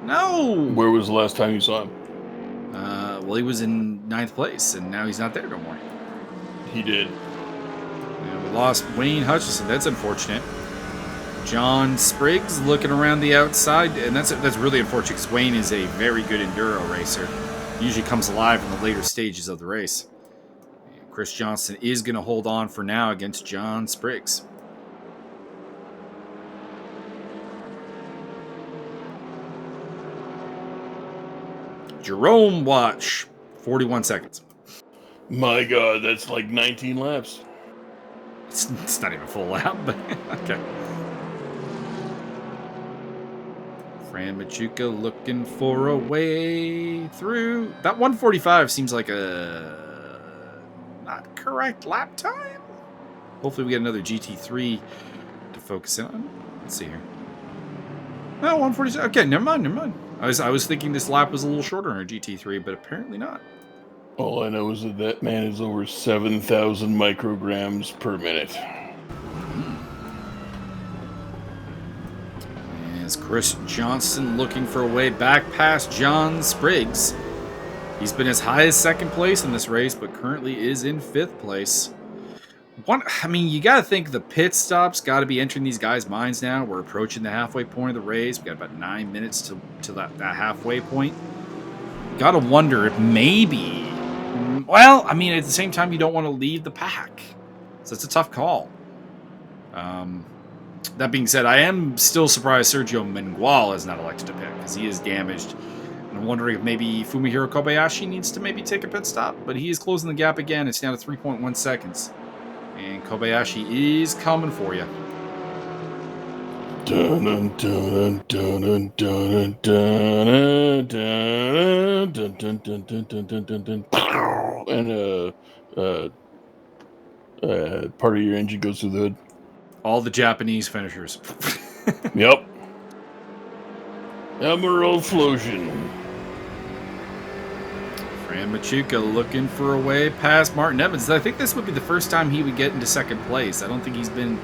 No. Where was the last time you saw him? Well, he was in 9th place, and now he's not there no more. He did. Yeah, we lost Wayne Hutchison. That's unfortunate. John Spriggs looking around the outside, and that's really unfortunate because Wayne is a very good enduro racer. He usually comes alive in the later stages of the race. And Chris Johnston is going to hold on for now against John Spriggs. Jerome Watch, 41 seconds. My God, that's like 19 laps. It's not even a full lap, but okay. Fran Machuca looking for a way through. That 145 seems like a not correct lap time. Hopefully we get another GT3 to focus in on. Let's see here. No, 147. Okay, never mind. I was thinking this lap was a little shorter on our GT3, but apparently not. All I know is that man is over 7,000 micrograms per minute. As Chris Johnston looking for a way back past John Spriggs. He's been as high as second place in this race, but currently is in 5th place. You got to think the pit stops got to be entering these guys' minds now. We're approaching the halfway point of the race. We got about 9 minutes to that halfway point. Got to wonder if maybe... Well, at the same time, you don't want to leave the pack. So it's a tough call. That being said, I am still surprised Sergio Mengual is not elected to pit because he is damaged. And I'm wondering if maybe Fumihiro Kobayashi needs to maybe take a pit stop. But he is closing the gap again. It's down to 3.1 seconds. And Kobayashi is coming for you. And part of your engine goes through the hood. All the Japanese finishers. Yep. Emerald Flosion. Fran Machuca looking for a way past Martin Evans. I think this would be the first time he would get into second place. I don't think he's been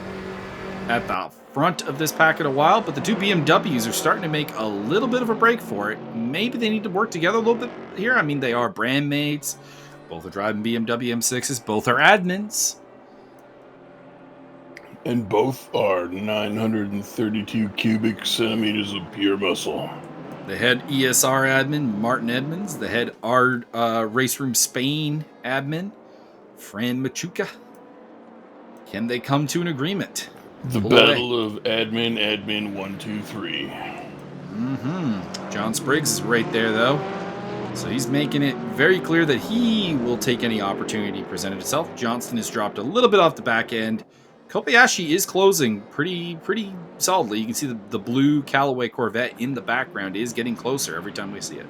at the front of this pack in a while, but the two BMWs are starting to make a little bit of a break for it. Maybe they need to work together a little bit here. I mean, they are brand mates. Both are driving BMW M6s. Both are admins. And both are 932 cubic centimeters of pure muscle. The head ESR admin, Martin Edmonds. The head Race Room Spain admin, Fran Machuca. Can they come to an agreement? The battle of admin 1, 2, 3. John Spriggs is right there, though. So he's making it very clear that he will take any opportunity presented itself. Johnston has dropped a little bit off the back end. Kobayashi is closing pretty solidly. You can see the blue Callaway Corvette in the background is getting closer every time we see it.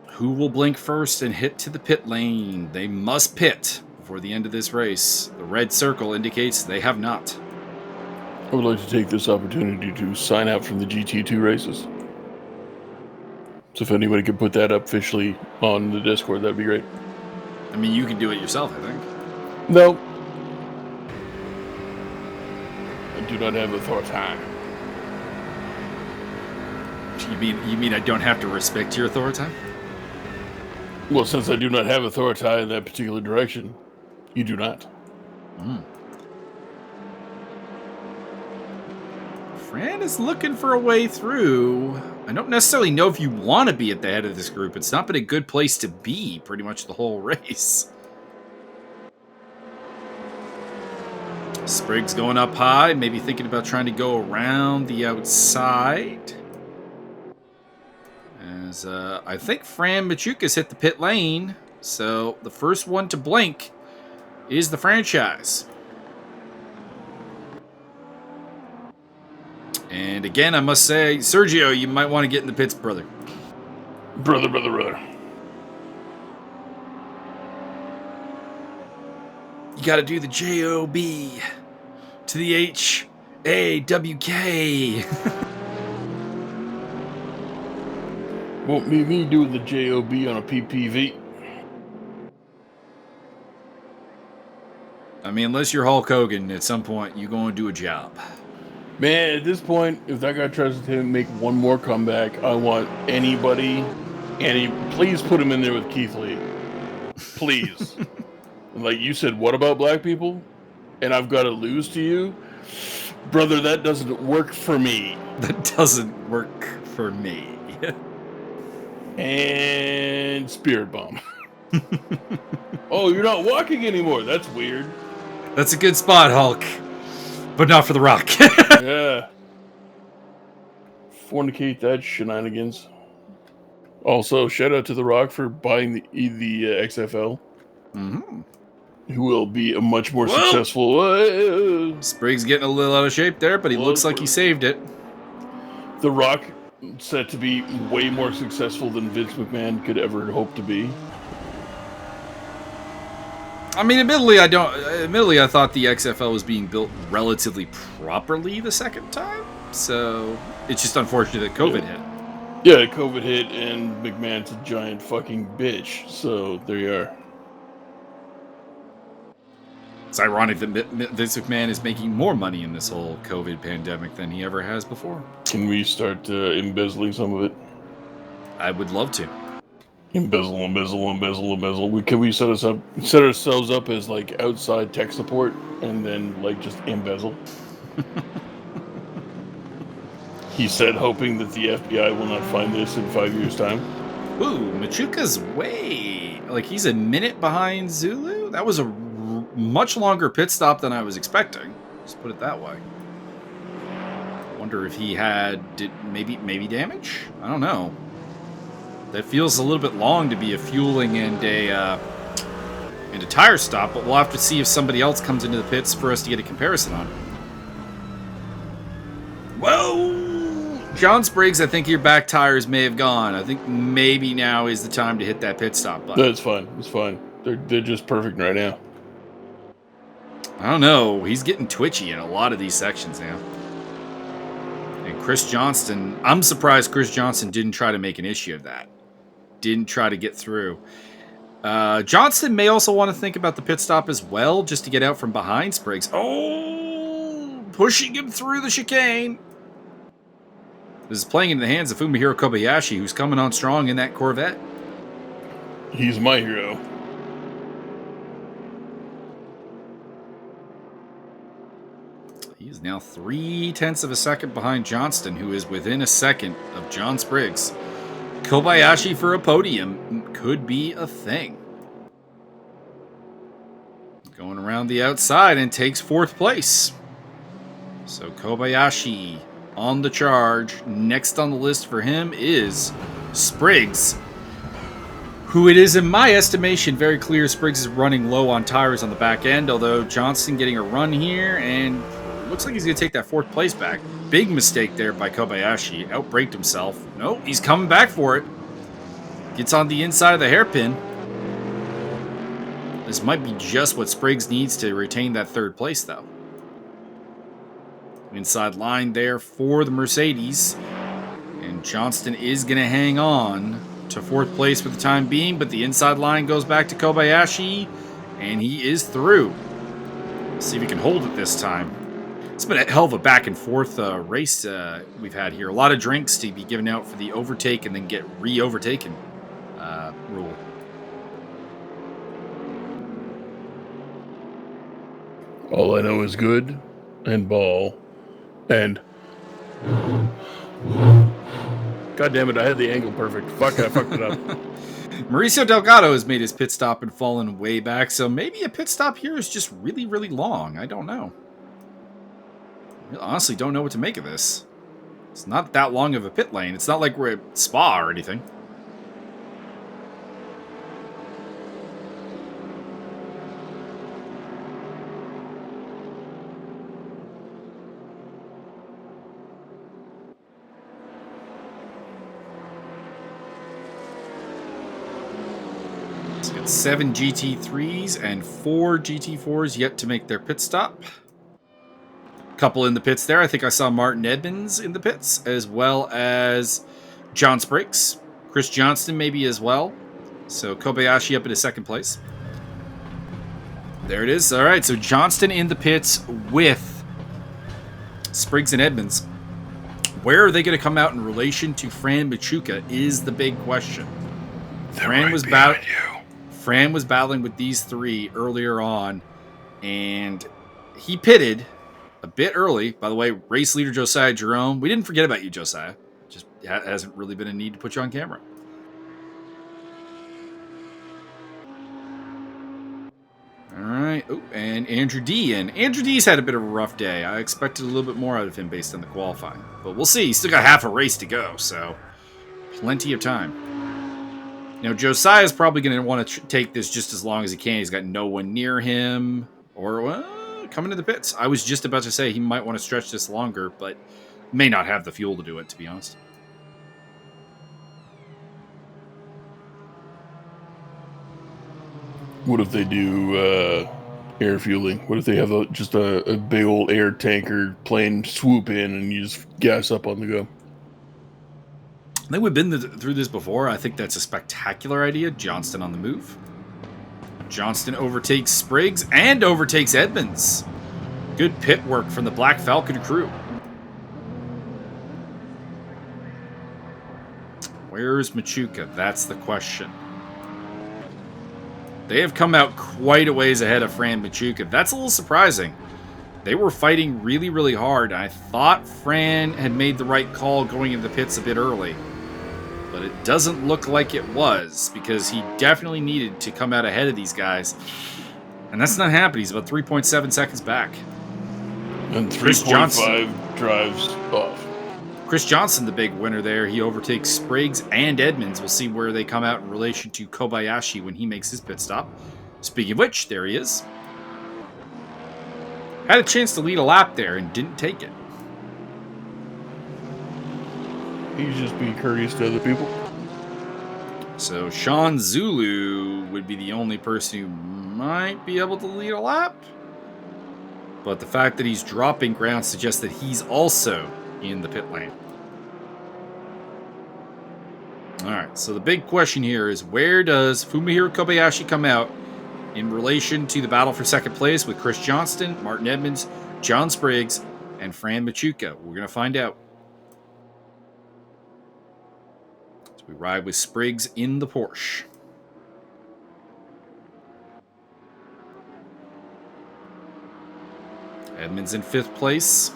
Who will blink first and hit to the pit lane? They must pit before the end of this race. The red circle indicates they have not. I would like to take this opportunity to sign out from the GT2 races. So if anybody could put that up officially on the Discord, that'd be great. I mean, you can do it yourself, I think. No. I do not have authority. You mean I don't have to respect your authority? Well, since I do not have authority in that particular direction, you do not. Fran is looking for a way through. I don't necessarily know if you want to be at the head of this group. It's not been a good place to be pretty much the whole race. Spriggs going up high, maybe thinking about trying to go around the outside. As I think Fran Machuca's hit the pit lane, so the first one to blink is the franchise. And again, I must say, Sergio, you might want to get in the pits, brother. Brother. You got to do the J-O-B to the H-A-W-K. Won't be me doing the J-O-B on a PPV. I mean, unless you're Hulk Hogan, at some point, you're going to do a job. Man, at this point, if that guy tries to make one more comeback, I want anybody, please put him in there with Keith Lee. Please. Like you said, what about black people? And I've got to lose to you? Brother, that doesn't work for me. That doesn't work for me. And Spirit Bomb. Oh, you're not walking anymore. That's weird. That's a good spot, Hulk. But not for The Rock. Yeah. Fornicate that shenanigans. Also, shout out to The Rock for buying the XFL. Mm-hmm. Who will be a much more successful... Spriggs getting a little out of shape there, but he looks like he saved it. The Rock set to be way more successful than Vince McMahon could ever hope to be. I mean, admittedly, I thought the XFL was being built relatively properly the second time. So it's just unfortunate that COVID hit. Yeah, COVID hit, and McMahon's a giant fucking bitch. So there you are. It's ironic that Vince McMahon is making more money in this whole COVID pandemic than he ever has before. Can we start embezzling some of it? I would love to. Embezzle. Can we set ourselves up as like outside tech support and then like just embezzle? He said, hoping that the FBI will not find this in 5 years' time. Ooh, Machuca's he's a minute behind Zulu. That was a much longer pit stop than I was expecting. Just put it that way. Wonder if he did maybe damage? I don't know. That feels a little bit long to be a fueling and a tire stop, but we'll have to see if somebody else comes into the pits for us to get a comparison on. Whoa! John Spriggs, I think your back tires may have gone. I think maybe now is the time to hit that pit stop button. That's fine. It's fine. They're just perfect right now. I don't know. He's getting twitchy in a lot of these sections now. And Chris Johnston, I'm surprised Chris Johnston didn't try to make an issue of that. Didn't try to get through. Johnston may also want to think about the pit stop as well, just to get out from behind Spriggs. Oh, pushing him through the chicane. This is playing in the hands of Fumihiro Kobayashi, who's coming on strong in that Corvette. He's my hero. He is now 0.3 of a second behind Johnston, who is within a second of John Spriggs. Kobayashi for a podium could be a thing. Going around the outside and takes 4th place. So Kobayashi on the charge. Next on the list for him is Spriggs, who it is, in my estimation, very clear Spriggs is running low on tires on the back end, although Johnston getting a run here, and looks like he's going to take that 4th place back. Big mistake there by Kobayashi. Outbraked himself. Nope, he's coming back for it. Gets on the inside of the hairpin. This might be just what Spriggs needs to retain that 3rd place, though. Inside line there for the Mercedes. And Johnston is going to hang on to 4th place for the time being, but the inside line goes back to Kobayashi, and he is through. Let's see if he can hold it this time. It's been a hell of a back and forth race we've had here. A lot of drinks to be given out for the overtake and then get re-overtaken rule. All I know is good and ball and... God damn it, I had the angle perfect. Fuck, I fucked it up. Mauricio Delgado has made his pit stop and fallen way back, so maybe a pit stop here is just really, really long. I don't know. I honestly don't know what to make of this. It's not that long of a pit lane. It's not like we're at Spa or anything. So we got 7 GT3s and 4 GT4s yet to make their pit stop. Couple in the pits there. I think I saw Martin Edmonds in the pits, as well as John Spriggs. Chris Johnston maybe as well. So Kobayashi up into 2nd place. There it is. All right, so Johnston in the pits with Spriggs and Edmonds. Where are they going to come out in relation to Fran Machuca is the big question. Fran was battling with these 3 earlier on, and he pitted a bit early. By the way, race leader Josiah Jerome. We didn't forget about you, Josiah. Just hasn't really been a need to put you on camera. All right. Oh, and Andrew D. And Andrew D's had a bit of a rough day. I expected a little bit more out of him based on the qualifying. But we'll see. He's still got half a race to go, so plenty of time. You know, Josiah's probably going to want to take this just as long as he can. He's got no one near him. Or, well, coming to the pits. I was just about to say he might want to stretch this longer, but may not have the fuel to do it, to be honest. What if they do air fueling? What if they have just a big old air tanker plane swoop in and you just gas up on the go? I think we've been through this before. I think that's a spectacular idea. Johnston on the move. Johnston overtakes Spriggs and overtakes Edmonds. Good pit work from the Black Falcon crew. Where's Machuca? That's the question. They have come out quite a ways ahead of Fran Machuca. That's a little surprising. They were fighting really, really hard. I thought Fran had made the right call going into the pits a bit early. But it doesn't look like it was, because he definitely needed to come out ahead of these guys. And that's not happening. He's about 3.7 seconds back. And 3.5 drives off. Chris Johnson, the big winner there. He overtakes Spriggs and Edmonds. We'll see where they come out in relation to Kobayashi when he makes his pit stop. Speaking of which, there he is. Had a chance to lead a lap there and didn't take it. He's just being courteous to other people. So Sean Zulu would be the only person who might be able to lead a lap. But the fact that he's dropping ground suggests that he's also in the pit lane. Alright, so the big question here is, where does Fumihiro Kobayashi come out in relation to the battle for second place with Chris Johnston, Martin Edmonds, John Spriggs, and Fran Machuca? We're going to find out. So we ride with Spriggs in the Porsche. Edmonds in 5th place.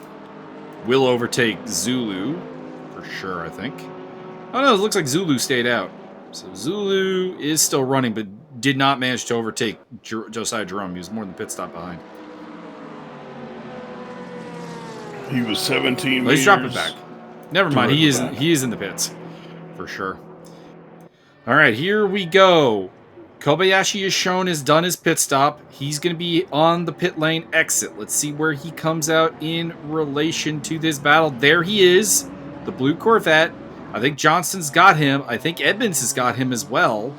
Will overtake Zulu, for sure, I think. Oh no, it looks like Zulu stayed out. So Zulu is still running, but did not manage to overtake Josiah Jerome. He was more than pit stop behind. He was 17 Well, he's meters. dropping back. Never mind, he is in the pits. For sure. Alright, here we go. Kobayashi is shown has done his pit stop. He's going to be on the pit lane exit. Let's see where he comes out in relation to this battle. There he is, the blue Corvette. I think Johnston's got him. I think Edmonds has got him as well.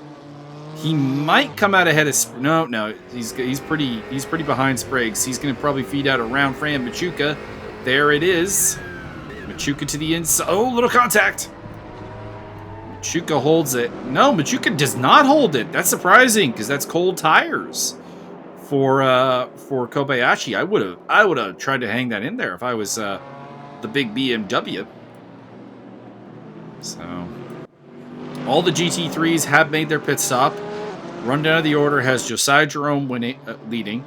He might come out ahead of... No, he's pretty behind Spriggs. He's going to probably feed out around Fran Machuca. There it is. Machuca to the inside. Oh, little contact. Machuca holds it. No, Machuca does not hold it. That's surprising because that's cold tires for Kobayashi. I would have tried to hang that in there if I was the big BMW. So all the GT3s have made their pit stop. Rundown of the order has Josiah Jerome leading.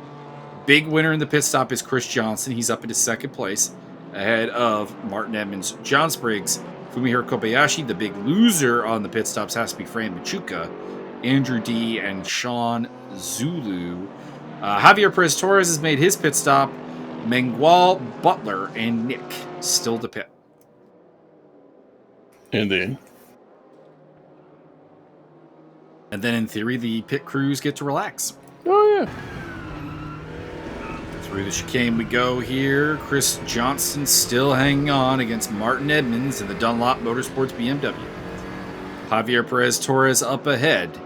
Big winner in the pit stop is Chris Johnston. He's up into 2nd place ahead of Martin Edmonds, John Spriggs, Fumihiro Kobayashi. The big loser on the pit stops has to be Fran Machuca, Andrew D, and Sean Zulu. Javier Perez Torres has made his pit stop. Mengual, Butler, and Nick still to pit. And then in theory, the pit crews get to relax. Oh, yeah. Through the chicane we go here. Chris Johnston still hanging on against Martin Edmonds in the Dunlop Motorsports BMW. Javier Perez Torres up ahead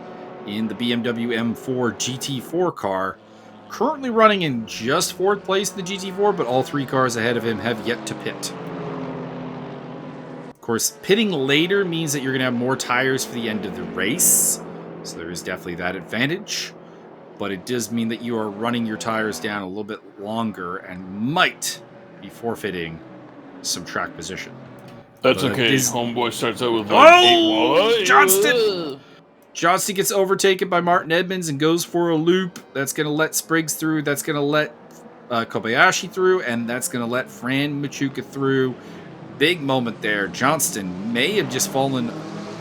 in the BMW M4 GT4 car. Currently running in just 4th place in the GT4, but all 3 cars ahead of him have yet to pit. Of course, pitting later means that you're going to have more tires for the end of the race. So there is definitely that advantage. But it does mean that you are running your tires down a little bit longer and might be forfeiting some track position. That's okay. Homeboy starts out with like 8 Johnston! Johnston gets overtaken by Martin Edmonds and goes for a loop. That's going to let Spriggs through. That's going to let Kobayashi through. And that's going to let Fran Machuca through. Big moment there. Johnston may have just fallen.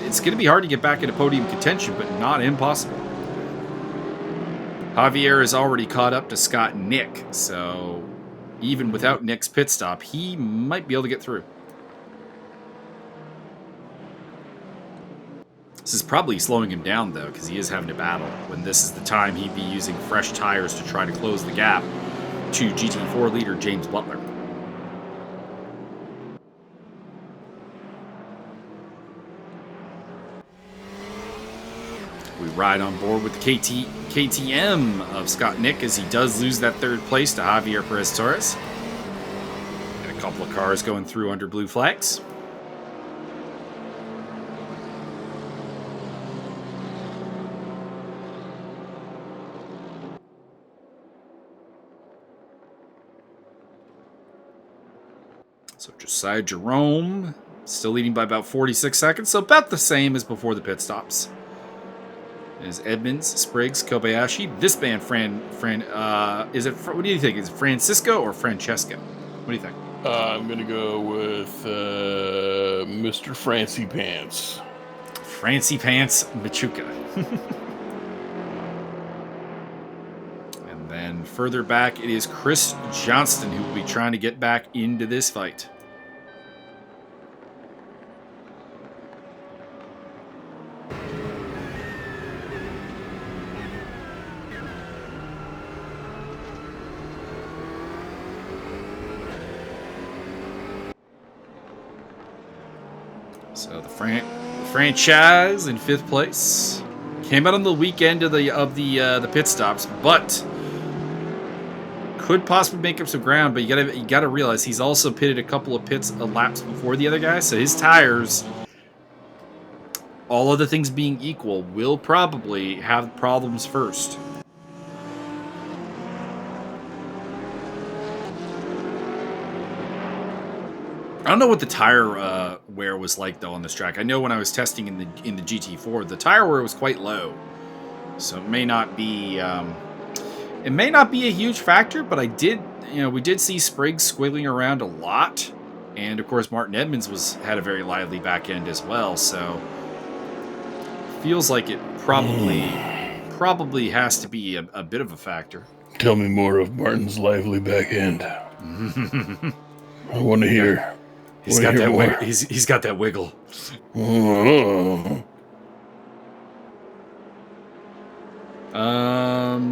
It's going to be hard to get back into podium contention, but not impossible. Javier is already caught up to Scott and Nick, so even without Nick's pit stop, he might be able to get through. This is probably slowing him down, though, because he is having to battle, when this is the time he'd be using fresh tires to try to close the gap to GT4 leader James Butler. We ride on board with the KTM of Scott Nick as he does lose that 3rd place to Javier Perez Torres. And a couple of cars going through under blue flags. So Josiah Jerome still leading by about 46 seconds, so about the same as before the pit stops. Is Edmonds, Spriggs, Kobayashi. This man, is it? What do you think? Is it Francisco or Francesco? What do you think? I'm gonna go with Mr. Francie Pants. Francie Pants Machuca. And then further back, it is Chris Johnston who will be trying to get back into this fight. So the franchise in 5th place. Came out on the weekend of the pit stops, but could possibly make up some ground. But you gotta realize he's also pitted a couple of laps before the other guy, so his tires, all other things being equal, will probably have problems first. I don't know what the tire wear was like though on this track. I know when I was testing in the GT4, the tire wear was quite low, so it may not be a huge factor. But we did see Spriggs squiggling around a lot, and of course Martin Edmonds had a very lively back end as well. So feels like it probably has to be a bit of a factor. Tell me more of Martin's lively back end. I want to hear. He's got that. He's got that wiggle. Oh.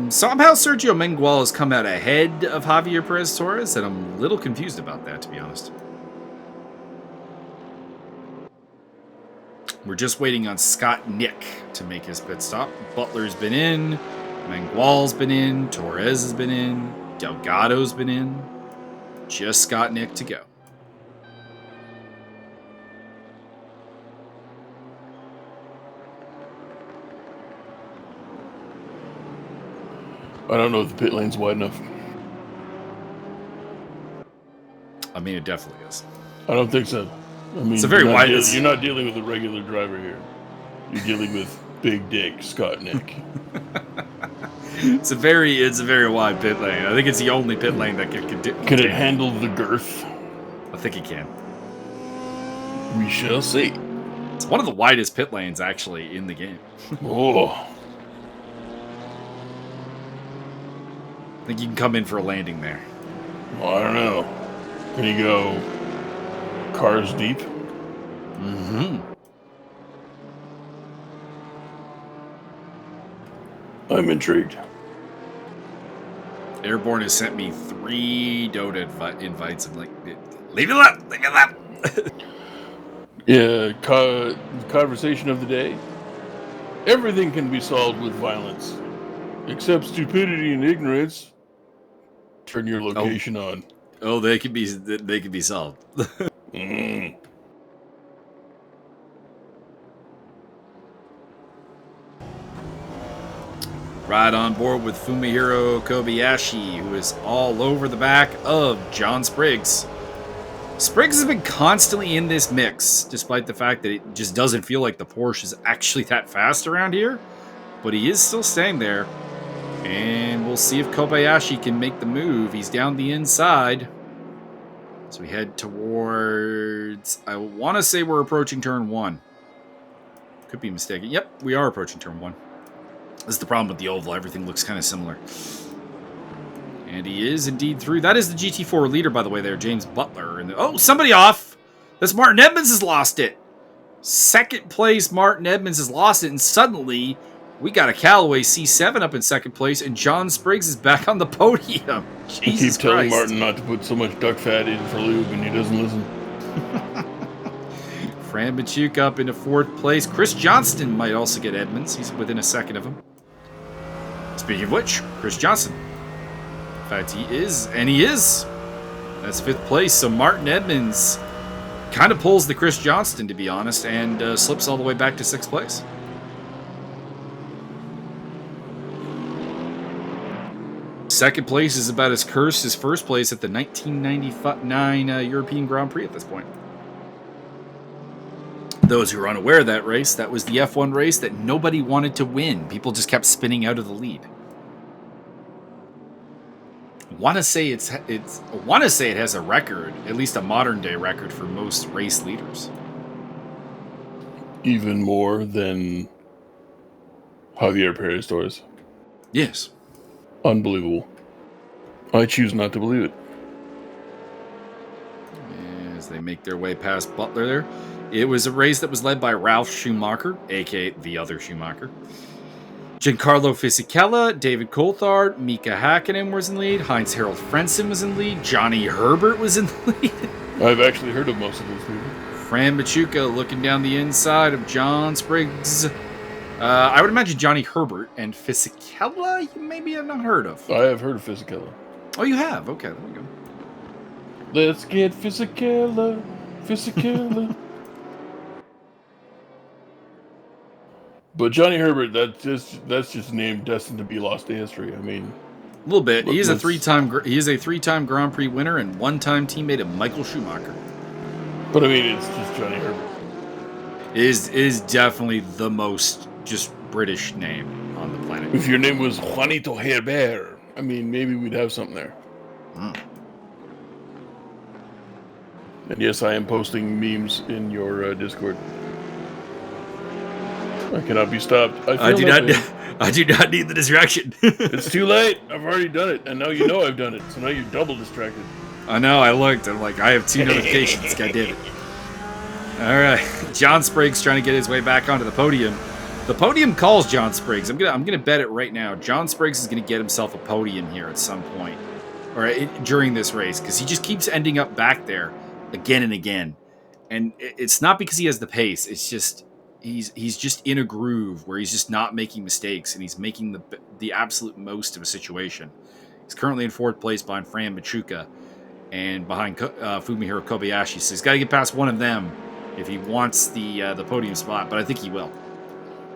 Somehow Sergio Mengual has come out ahead of Javier Perez Torres, and I'm a little confused about that, to be honest. We're just waiting on Scott Nick to make his pit stop. Butler's been in, Mengual's been in, Torres has been in, Delgado's been in. Just Scott Nick to go. I don't know if the pit lane's wide enough. I mean, it definitely is. I don't think so. I mean, it's a very wide. You're not dealing with a regular driver here. You're dealing with Big Dick Scott Nick. It's a very wide pit lane. I think it's the only pit lane that can it handle the girth? I think it can. We shall see. It's one of the widest pit lanes actually in the game. Oh. I think you can come in for a landing there. Well, I don't know. Can you go cars deep? Mm-hmm. I'm intrigued. Airborne has sent me 3 Dota invites. I'm like, leave it up! Leave it up! Yeah, conversation of the day. Everything can be solved with violence, except stupidity and ignorance. Turn your location on. Oh, they can be solved. Right on board with Fumihiro Kobayashi, who is all over the back of John Spriggs. Spriggs has been constantly in this mix, despite the fact that it just doesn't feel like the Porsche is actually that fast around here. But he is still staying there. And we'll see if Kobayashi can make the move. He's down the inside. So we head towards... I want to say we're approaching turn 1. Could be mistaken. Yep, we are approaching turn 1. This is the problem with the oval. Everything looks kind of similar. And he is indeed through. That is the GT4 leader, by the way, there. James Butler. And oh, somebody off. That's Martin Edmonds has lost it. Second place, Martin Edmonds has lost it. And suddenly, we got a Callaway C7 up in second place. And John Spriggs is back on the podium. Jesus you keep telling Christ. Martin not to put so much duck fat in for lube, and he doesn't listen. Fran Machuca up into fourth place. Chris Johnston might also get Edmonds. He's within a second of him. Speaking of which, Chris Johnson. In fact, he is. That's fifth place. So Martin Edmonds kind of pulls the Chris Johnston, to be honest, and slips all the way back to sixth place. Second place is about as cursed as first place at the 1999 European Grand Prix at this point. Those who are unaware of that race, that was the F1 race that nobody wanted to win. People just kept spinning out of the lead. I want to say it has a record, at least a modern day record for most race leaders. Even more than Javier Perez Torres. Yes. Unbelievable. I choose not to believe it. As they make their way past Butler there. It was a race that was led by Ralf Schumacher, a.k.a. the other Schumacher. Giancarlo Fisichella, David Coulthard, Mika Hakkinen was in lead. Heinz-Harald Frentzen was in lead. Johnny Herbert was in lead. I've actually heard of most of those people. Fran Machuca looking down the inside of John Spriggs. I would imagine Johnny Herbert and Fisichella, you maybe have not heard of. I have heard of Fisichella. Oh, you have? Okay, there we go. Let's get Fisichella. But Johnny Herbert, that's just a name destined to be lost to history. I mean, a little bit. He is a three-time Grand Prix winner and one-time teammate of Michael Schumacher. But I mean, it's just Johnny Herbert. It is definitely the most just British name on the planet. If your name was Juanito Herbert, I mean, maybe we'd have something there. And yes, I am posting memes in your Discord. I cannot be stopped. I do not need the distraction. It's too late. I've already done it, and now you know I've done it. So now you're double distracted. I know. I looked. I'm like, I have 2 notifications. God damn it! All right, John Spriggs trying to get his way back onto the podium. The podium calls John Spriggs. I'm gonna bet it right now. John Spriggs is gonna get himself a podium here at some point, or during this race, because he just keeps ending up back there again and again. And it's not because he has the pace. It's just he's just in a groove where he's just not making mistakes, and he's making the absolute most of a situation. He's currently in 4th place behind Fran Machuca and behind Fumihiro Kobayashi. So he's got to get past one of them if he wants the podium spot, but I think he will.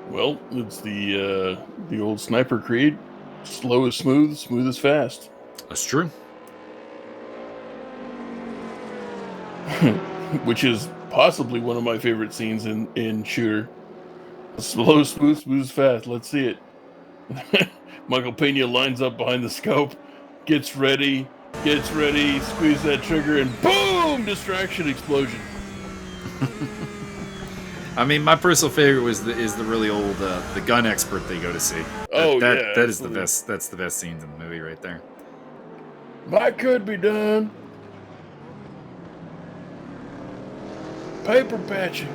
Well, it's the old sniper creed. Slow is smooth, smooth is fast. That's true. Which is possibly one of my favorite scenes in Shooter. Slow, smooth, smooth is fast. Let's see it. Michael Pena lines up behind the scope, gets ready, squeeze that trigger, and boom! Distraction explosion. I mean, my personal favorite is the really old the gun expert they go to see. That is the best. That's the best scenes in the movie right there. That could be done. Paper patching.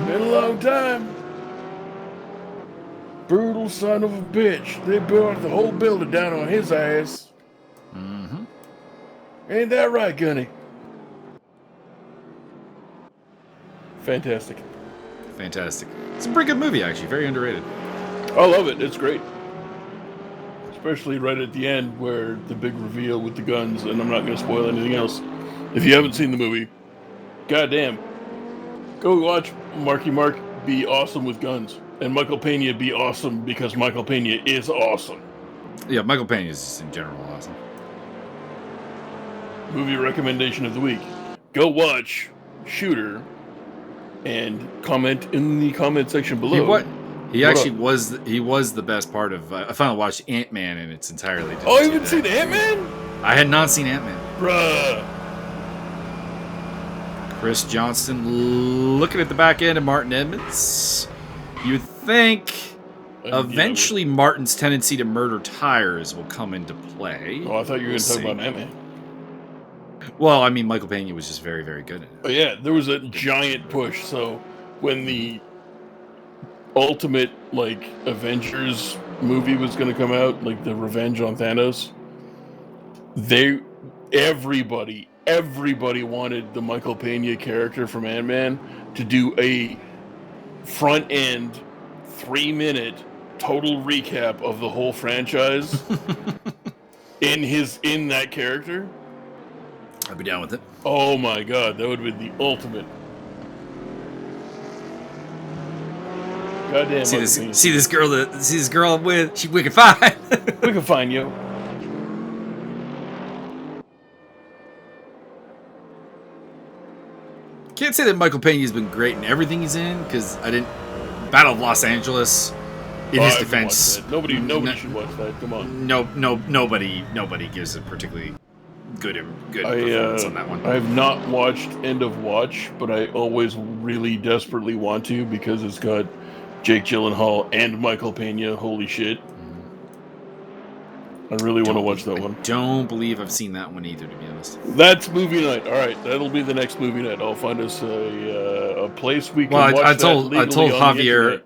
Been a long time. Brutal son of a bitch. They built the whole building down on his ass. Mm-hmm. Ain't that right, Gunny? Fantastic. It's a pretty good movie, actually. Very underrated. I love it. It's great. Especially right at the end where the big reveal with the guns, and I'm not going to spoil anything else. If you haven't seen the movie, goddamn, go watch Marky Mark be awesome with guns, and Michael Pena be awesome because Michael Pena is awesome. Yeah, Michael Pena is just in general awesome. Movie recommendation of the week. Go watch Shooter and comment in the comment section below. He actually was the best part of. I finally watched Ant-Man in its entirety. Oh, you haven't seen Ant-Man? I had not seen Ant-Man. Bruh. Chris Johnston looking at the back end of Martin Edmonds. You'd think eventually Martin's tendency to murder tires will come into play. Oh, I thought you were going to talk about Ant-Man. Well, I mean, Michael Pena was just very, very good at it. Oh, yeah, there was a giant push. So when the ultimate, Avengers movie was going to come out, the Revenge on Thanos, everybody wanted the Michael Pena character from Ant-Man to do a front-end 3-minute total recap of the whole franchise in that character. I'd be down with it. Oh my god, that would have been the ultimate. Goddamn. See this girl I'm with. She wicked fine. Wicked fine, yo. Can't say that Michael Pena's been great in everything he's in, because Battle of Los Angeles. In his defense, nobody should watch that. Come on. Nobody gives a particularly good performance on that one. I have not watched End of Watch, but I always really desperately want to because it's got Jake Gyllenhaal and Michael Pena. Holy shit. I really want to watch that one. I don't believe I've seen that one either, to be honest. That's movie night. All right, that'll be the next movie night. I'll find us a place we can watch I told Javier.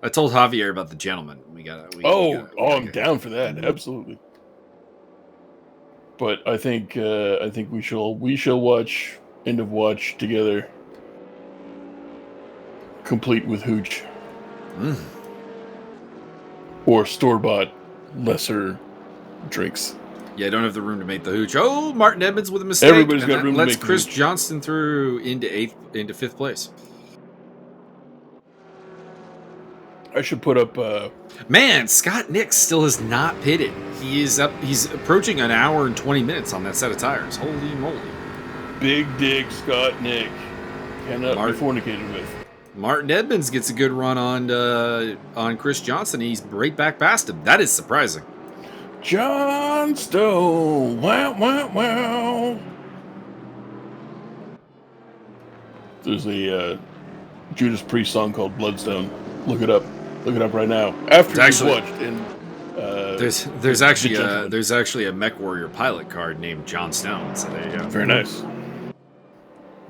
I told Javier about The Gentleman. I'm down for that. Absolutely. But I think we shall watch End of Watch together complete with hooch. Mm. Or store-bought lesser drinks. Yeah, I don't have the room to make the hooch. Oh, Martin Edmonds with a mistake. Everybody's got room to lets make the Chris hooch. Johnston through into fifth place. I should put up... Man, Scott Nix still has not pitted. He's approaching an hour and 20 minutes on that set of tires. Holy moly. Big dig Scott Nick. Cannot be fornicated with. Martin Edmonds gets a good run on Chris Johnson. He's right back past him. That is surprising. John Stone. Wow, wow, wow. There's a Judas Priest song called Bloodstone. Look it up. Look it up right now. After you've watched. There's actually a Mech Warrior pilot card named John Stone. So there you go. Very nice.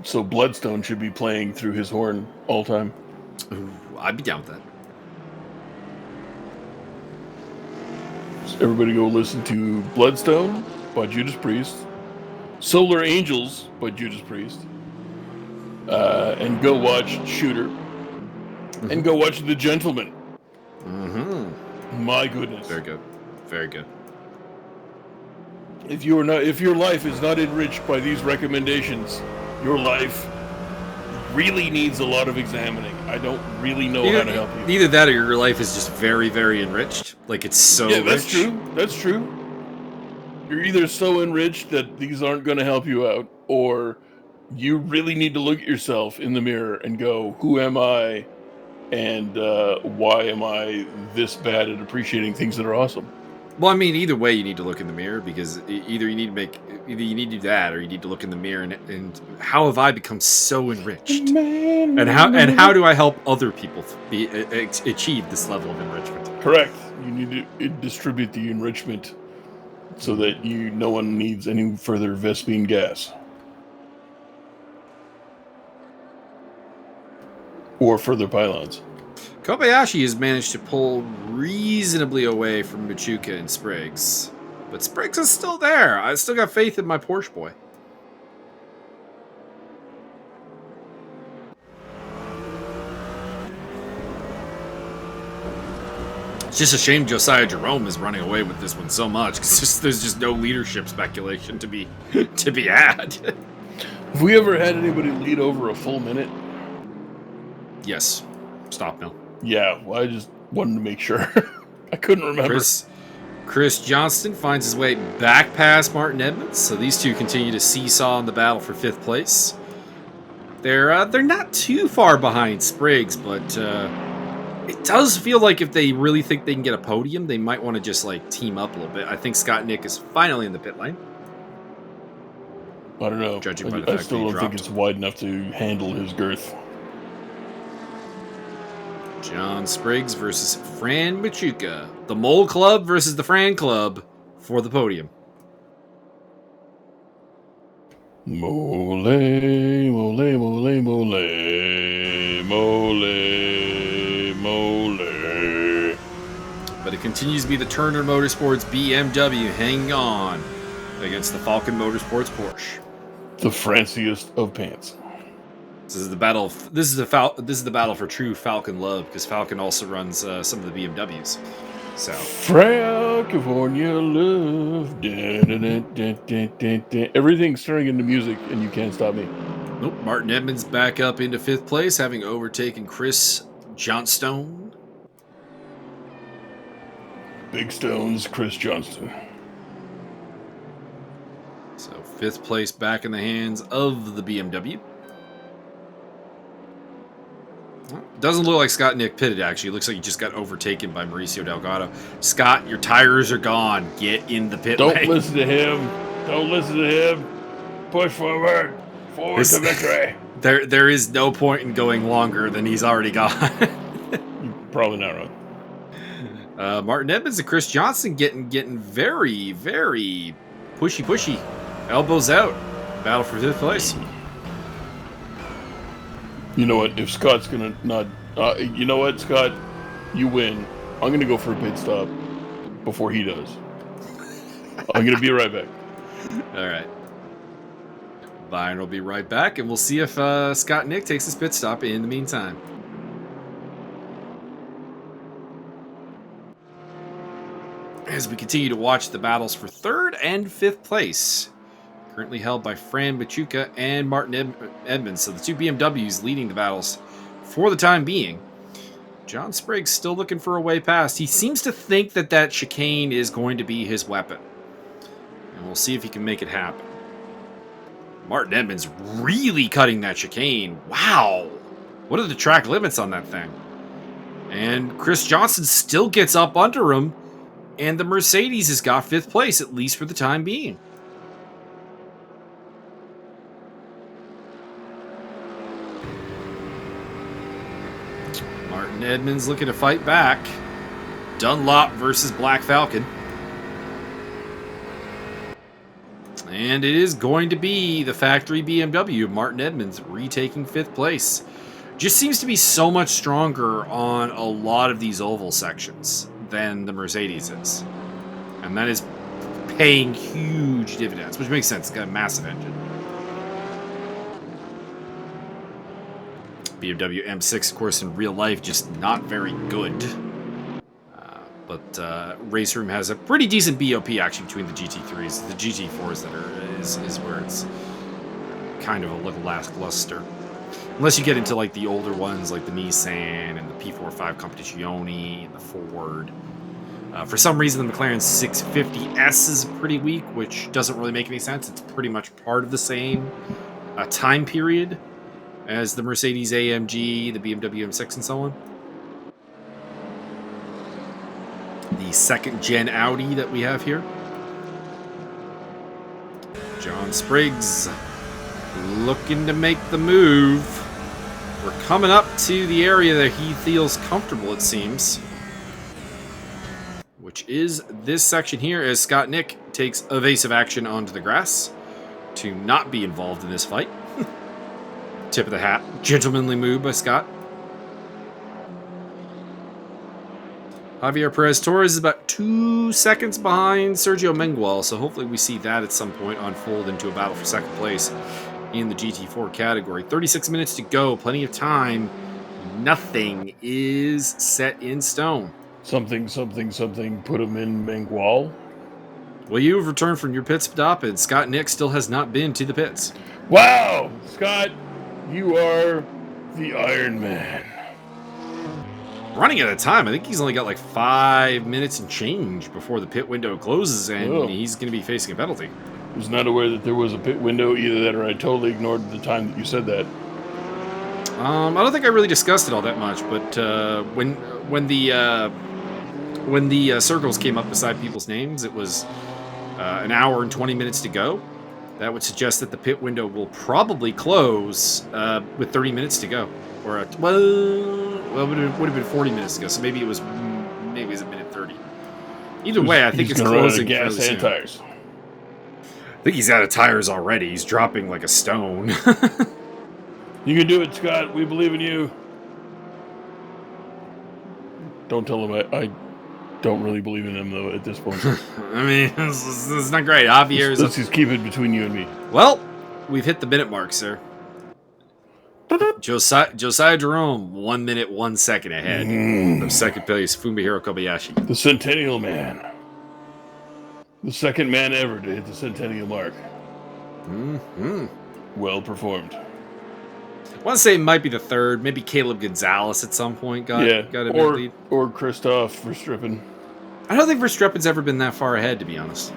So Bloodstone should be playing through his horn all time. Ooh, I'd be down with that. So everybody go listen to Bloodstone by Judas Priest, Solar Angels by Judas Priest, and go watch Shooter, and go watch The Gentleman. Mm-hmm. My goodness. Very good. Very good. If your life is not enriched by these recommendations, your life really needs a lot of examining. I don't really know how to help you. Either that or your life is just very, very enriched. Like it's so Yeah, that's rich. true. That's true. You're either so enriched that these aren't going to help you out, or you really need to look at yourself in the mirror and go, who am I? And why am I this bad at appreciating things that are awesome? Well, I mean, either way, you need to look in the mirror because either you need to do that, or you need to look in the mirror and how have I become so enriched, and how do I help other people achieve this level of enrichment? Correct. You need to distribute the enrichment so that no one needs any further Vespine gas or further pylons. Kobayashi has managed to pull reasonably away from Machuca and Spriggs. But Spriggs is still there. I still got faith in my Porsche boy. It's just a shame Josiah Jerome is running away with this one so much because there's just no leadership speculation to be had. Have we ever had anybody lead over a full minute? Yes. Stoffmell. Yeah, well, I just wanted to make sure. I couldn't remember. Chris Johnston finds his way back past Martin Edmonds, so these two continue to seesaw in the battle for fifth place. They're not too far behind Spriggs, but it does feel like if they really think they can get a podium, they might want to just like team up a little bit. I think Scott Nick is finally in the pit lane. I don't know. Judging by the fact I still don't think it's wide enough to handle his girth. John Spriggs versus Fran Machuca. The Mole Club versus the Fran Club for the podium. Mole, mole, mole, mole, mole, mole. But it continues to be the Turner Motorsports BMW hanging on against the Falcon Motorsports Porsche. The fanciest of pants. This is the battle. This is the battle for true Falcon love because Falcon also runs some of the BMWs. So California love. Everything's turning into music, and you can't stop me. Nope. Martin Edmonds back up into fifth place, having overtaken Chris Johnstone. Big Stones, Chris Johnston. So fifth place back in the hands of the BMW. Doesn't look like Scott Nick pitted, actually. It looks like he just got overtaken by Mauricio Delgado. Scott, your tires are gone. Get in the pit lane. Don't listen to him. Don't listen to him. Push forward. Forward to victory. There is no point in going longer than he's already gone. You're probably not wrong. Martin Edmonds and Chris Johnson getting very, very pushy. Elbows out. Battle for fifth place. You know what? If Scott's gonna not, you know what, Scott, you win. I'm gonna go for a pit stop before he does. I'm gonna be right back. All right. Byron will be right back, and we'll see if Scott Nick takes his pit stop in the meantime. as we continue to watch the battles for 3rd and 5th place. Currently held by Fran Machuca and Martin Edmonds. So the two BMWs leading the battles for the time being. John Spriggs still looking for a way past. He seems to think that that chicane is going to be his weapon. And we'll see if he can make it happen. Martin Edmonds really cutting that chicane. Wow. What are the track limits on that thing? And Chris Johnson still gets up under him. And the Mercedes has got 5th place, at least for the time being. Martin Edmonds looking to fight back. Dunlop versus Black Falcon. And it is going to be the factory BMW, Martin Edmonds, retaking 5th place. Just seems to be so much stronger on a lot of these oval sections than the Mercedes is. And that is paying huge dividends, which makes sense. It's got a massive engine. BMW M6, of course, in real life, just not very good. But Race Room has a pretty decent BOP actually between the GT3s. The GT4s that is where it's kind of a little lackluster. Unless you get into like the older ones like the Nissan and the P45 Competizione and the Ford. For some reason, the McLaren 650S is pretty weak, which doesn't really make any sense. It's pretty much part of the same time period as the Mercedes AMG, the BMW M6, and so on. The 2nd gen Audi that we have here. John Spriggs looking to make the move. We're coming up to the area that he feels comfortable, it seems. Which is this section here, as Scott Nick takes evasive action onto the grass to not be involved in this fight. Tip of the hat. Gentlemanly move by Scott. Javier Perez Torres is about 2 seconds behind Sergio Mengual, so hopefully we see that at some point unfold into a battle for 2nd place in the GT4 category. 36 minutes to go, plenty of time. Nothing is set in stone. Something, put him in Mengual. Well, you've returned from your pit stop, and Scott Nick still has not been to the pits. Wow! Scott, you are the Iron Man. Running out of time. I think he's only got like 5 minutes and change before the pit window closes, and he's going to be facing a penalty. I was not aware that there was a pit window. Either that or I totally ignored the time that you said that. I don't think I really discussed it all that much, but when the circles came up beside people's names, it was an hour and 20 minutes to go. That would suggest that the pit window will probably close with 30 minutes to go. Or it would have been 40 minutes to go, so maybe it was a minute 30. Either way, I think it's closing gas fairly and soon. tires. I think he's out of tires already. He's dropping like a stone. You can do it, Scott. We believe in you. Don't tell him I don't really believe in him, though, at this point. I mean, it's not great. Javier's... Let's just keep it between you and me. Well, we've hit the minute mark, sir. Josiah Jerome, 1 minute, 1 second ahead of 2nd place, Fumihiro Kobayashi. The Centennial Man. The 2nd man ever to hit the Centennial mark. Mm-hmm. Well performed. I want to say it might be the 3rd. Maybe Caleb Gonzalez at some point got a lead. Or Christoph Verstappen. I don't think Verstappen's ever been that far ahead, to be honest.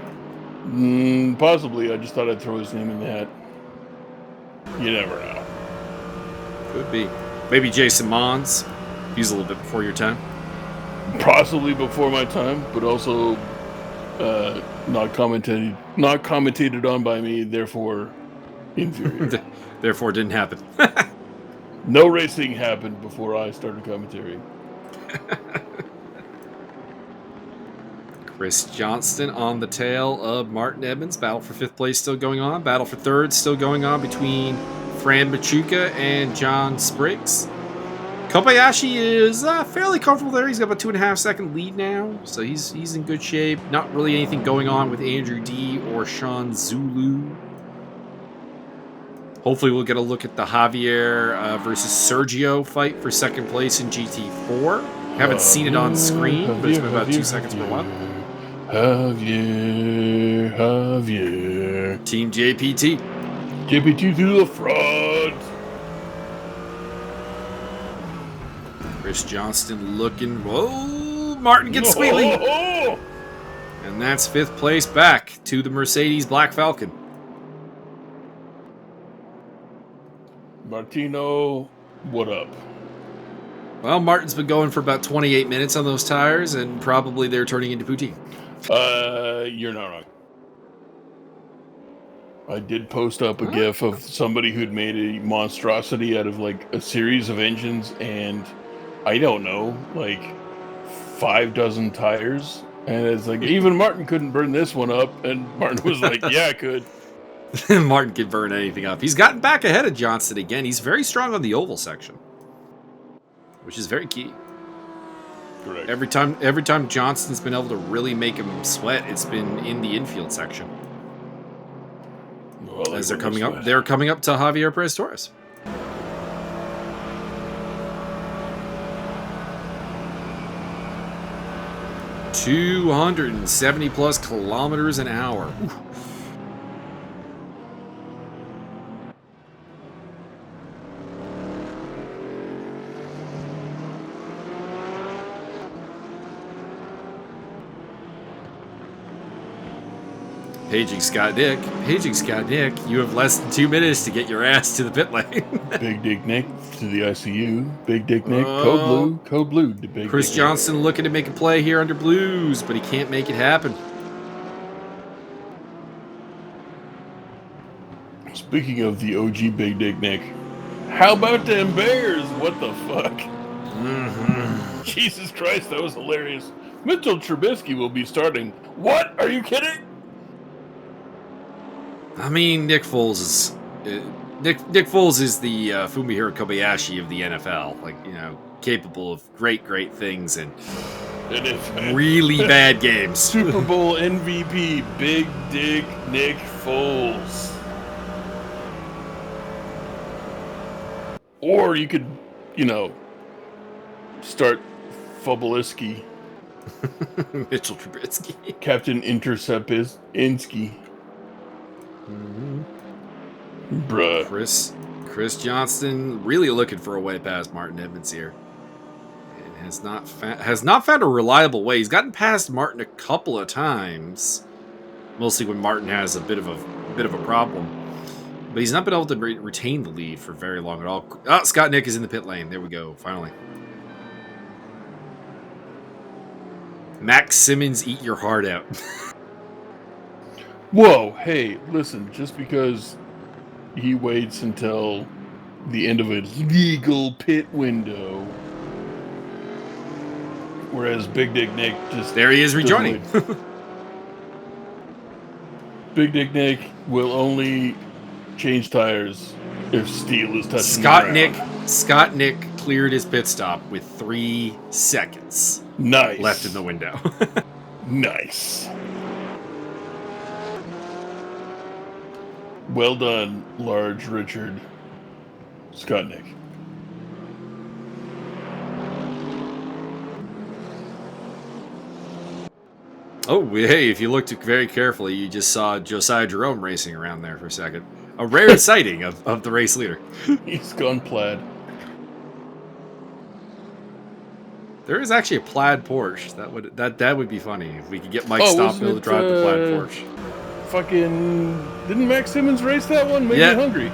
Possibly. I just thought I'd throw his name in the hat. You never know. Could be. Maybe Jason Mons. He's a little bit before your time. Possibly before my time, but also not commentated on by me, therefore inferior. Therefore didn't happen. No racing happened before I started commentary. Chris Johnston on the tail of Martin Edmonds. Battle for 5th place still going on. Battle for 3rd still going on between Fran Machuca and John Spriggs. Kobayashi is fairly comfortable there. He's got about a 2.5 second lead now, so he's in good shape. Not really anything going on with Andrew D or Sean Zulu. Hopefully we'll get a look at the Javier versus Sergio fight for 2nd place in GT4. Haven't seen it on screen, but it's been about 2 seconds per while. Javier. Team JPT. JPT to the front. Chris Johnston looking. Whoa! Martin gets squealing. Oh! And that's 5th place back to the Mercedes Black Falcon. Martino, what up? Well, Martin's been going for about 28 minutes on those tires, and probably they're turning into poutine. You're not wrong. I did post up a GIF of somebody who'd made a monstrosity out of like a series of engines and I don't know, like 5 dozen tires. And it's like, even Martin couldn't burn this one up. And Martin was like, yeah, I could. Martin can burn anything up. He's gotten back ahead of Johnston again. He's very strong on the oval section, which is very key. Correct. Every time Johnston's been able to really make him sweat, it's been in the infield section. Well, as they're coming up to Javier Perez Torres. +270 kilometers an hour. Ooh. Paging Scott Nick, you have less than 2 minutes to get your ass to the pit lane. Big Dick Nick to the ICU. Big Dick Nick, code blue to Big Chris Dick Johnston Nick. looking to make a play here under blues, but he can't make it happen. Speaking of the OG Big Dick Nick, how about them Bears? What the fuck? Mm-hmm. Jesus Christ, that was hilarious. Mitchell Trubisky will be starting. What? Are you kidding? I mean, Nick Foles is the Fumihiro Kobayashi of the NFL. Like, you know, capable of great things and really bad games. Super Bowl MVP, Big Dick Nick Foles. Or you could, you know, start Fubeliski. Mitchell Trubisky. Captain Intercepinski. Mm-hmm. Bruh. Chris Johnston really looking for a way past Martin Edmonds here. And has not found a reliable way. He's gotten past Martin a couple of times. Mostly when Martin has a bit of a problem. But he's not been able to retain the lead for very long at all. Oh, Scott Nick is in the pit lane. There we go, finally. Max Simmons, eat your heart out. Whoa, hey, listen, just because he waits until the end of a legal pit window, whereas Big Dick Nick just... There he is rejoining. Big Dick Nick will only change tires if steel is touching the ground. Scott Nick cleared his pit stop with 3 seconds left in the window. Nice. Well done, Large Richard. Scott Nick. Oh, hey, if you looked very carefully, you just saw Josiah Jerome racing around there for a second. A rare sighting of the race leader. He's gone plaid. There is actually a plaid Porsche. That would be funny if we could get Mike Stoffmell to drive the plaid Porsche. Fucking didn't Max Simmons race that one? Made me hungry.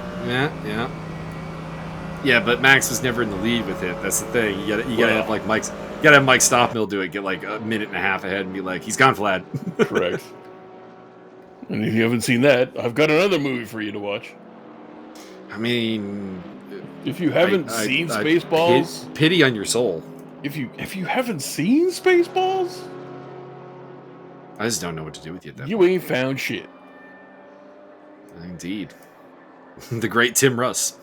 Yeah, but Max was never in the lead with it. That's the thing. You gotta have like Mike Stoffmell do it. Get like a minute and a half ahead and be like, he's gone flat. Correct. And if you haven't seen that, I've got another movie for you to watch. I mean, if you haven't seen Spaceballs, pity on your soul. If you haven't seen Spaceballs, I just don't know what to do with you. You ain't found shit. Indeed. The great Tim Russ.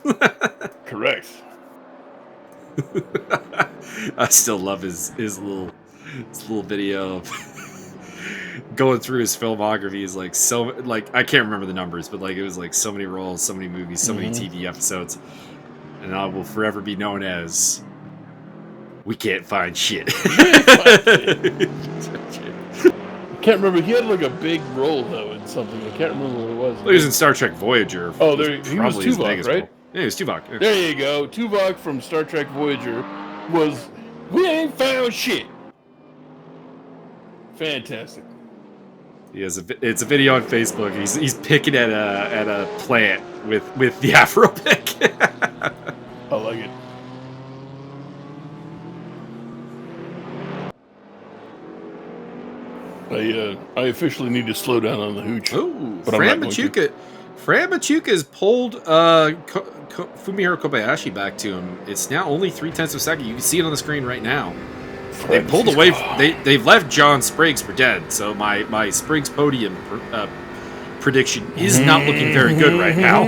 Correct. I still love his little video of going through his filmography. Is like I can't remember the numbers, but like it was like so many roles, so many movies, so many TV episodes, and I will forever be known as We Can't Find Shit. can't remember. He had like a big role though in something. I can't remember what it was. Well, he was in Star Trek Voyager. Oh, there he was. Probably his Tuvok, biggest right? role. Yeah, he was Tuvok. Yeah. There you go. Tuvok from Star Trek Voyager was. We ain't found shit. Fantastic. He has it's a video on Facebook. He's picking at a plant with the Afro pick. I like it. I officially need to slow down on the hooch. Oh, but Fran Machuca has pulled Fumihiro Kobayashi back to him. It's now only 0.3 of a second. You can see it on the screen right now. They pulled away. They've left John Spriggs for dead. So my Spriggs podium prediction is not looking very good right now.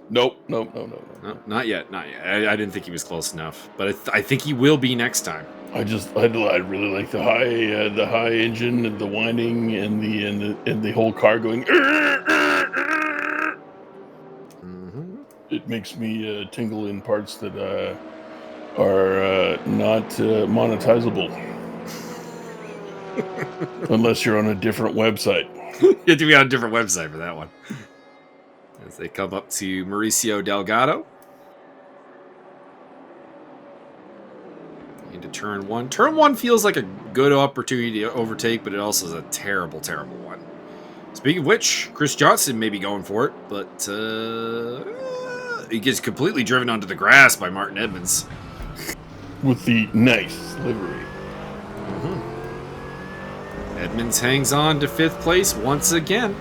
Nope. No, not yet. I didn't think he was close enough, but I think he will be next time. I really like the high engine and the whining and the whole car going. Mm-hmm. It makes me tingle in parts that are not monetizable unless you're on a different website. You have to be on a different website for that one. As they come up to Mauricio Delgado. Into turn one. Turn one feels like a good opportunity to overtake, but it also is a terrible, terrible one. Speaking of which, Chris Johnson may be going for it, but he gets completely driven onto the grass by Martin Edmonds. With the nice livery. Mm-hmm. Edmonds hangs on to 5th place once again.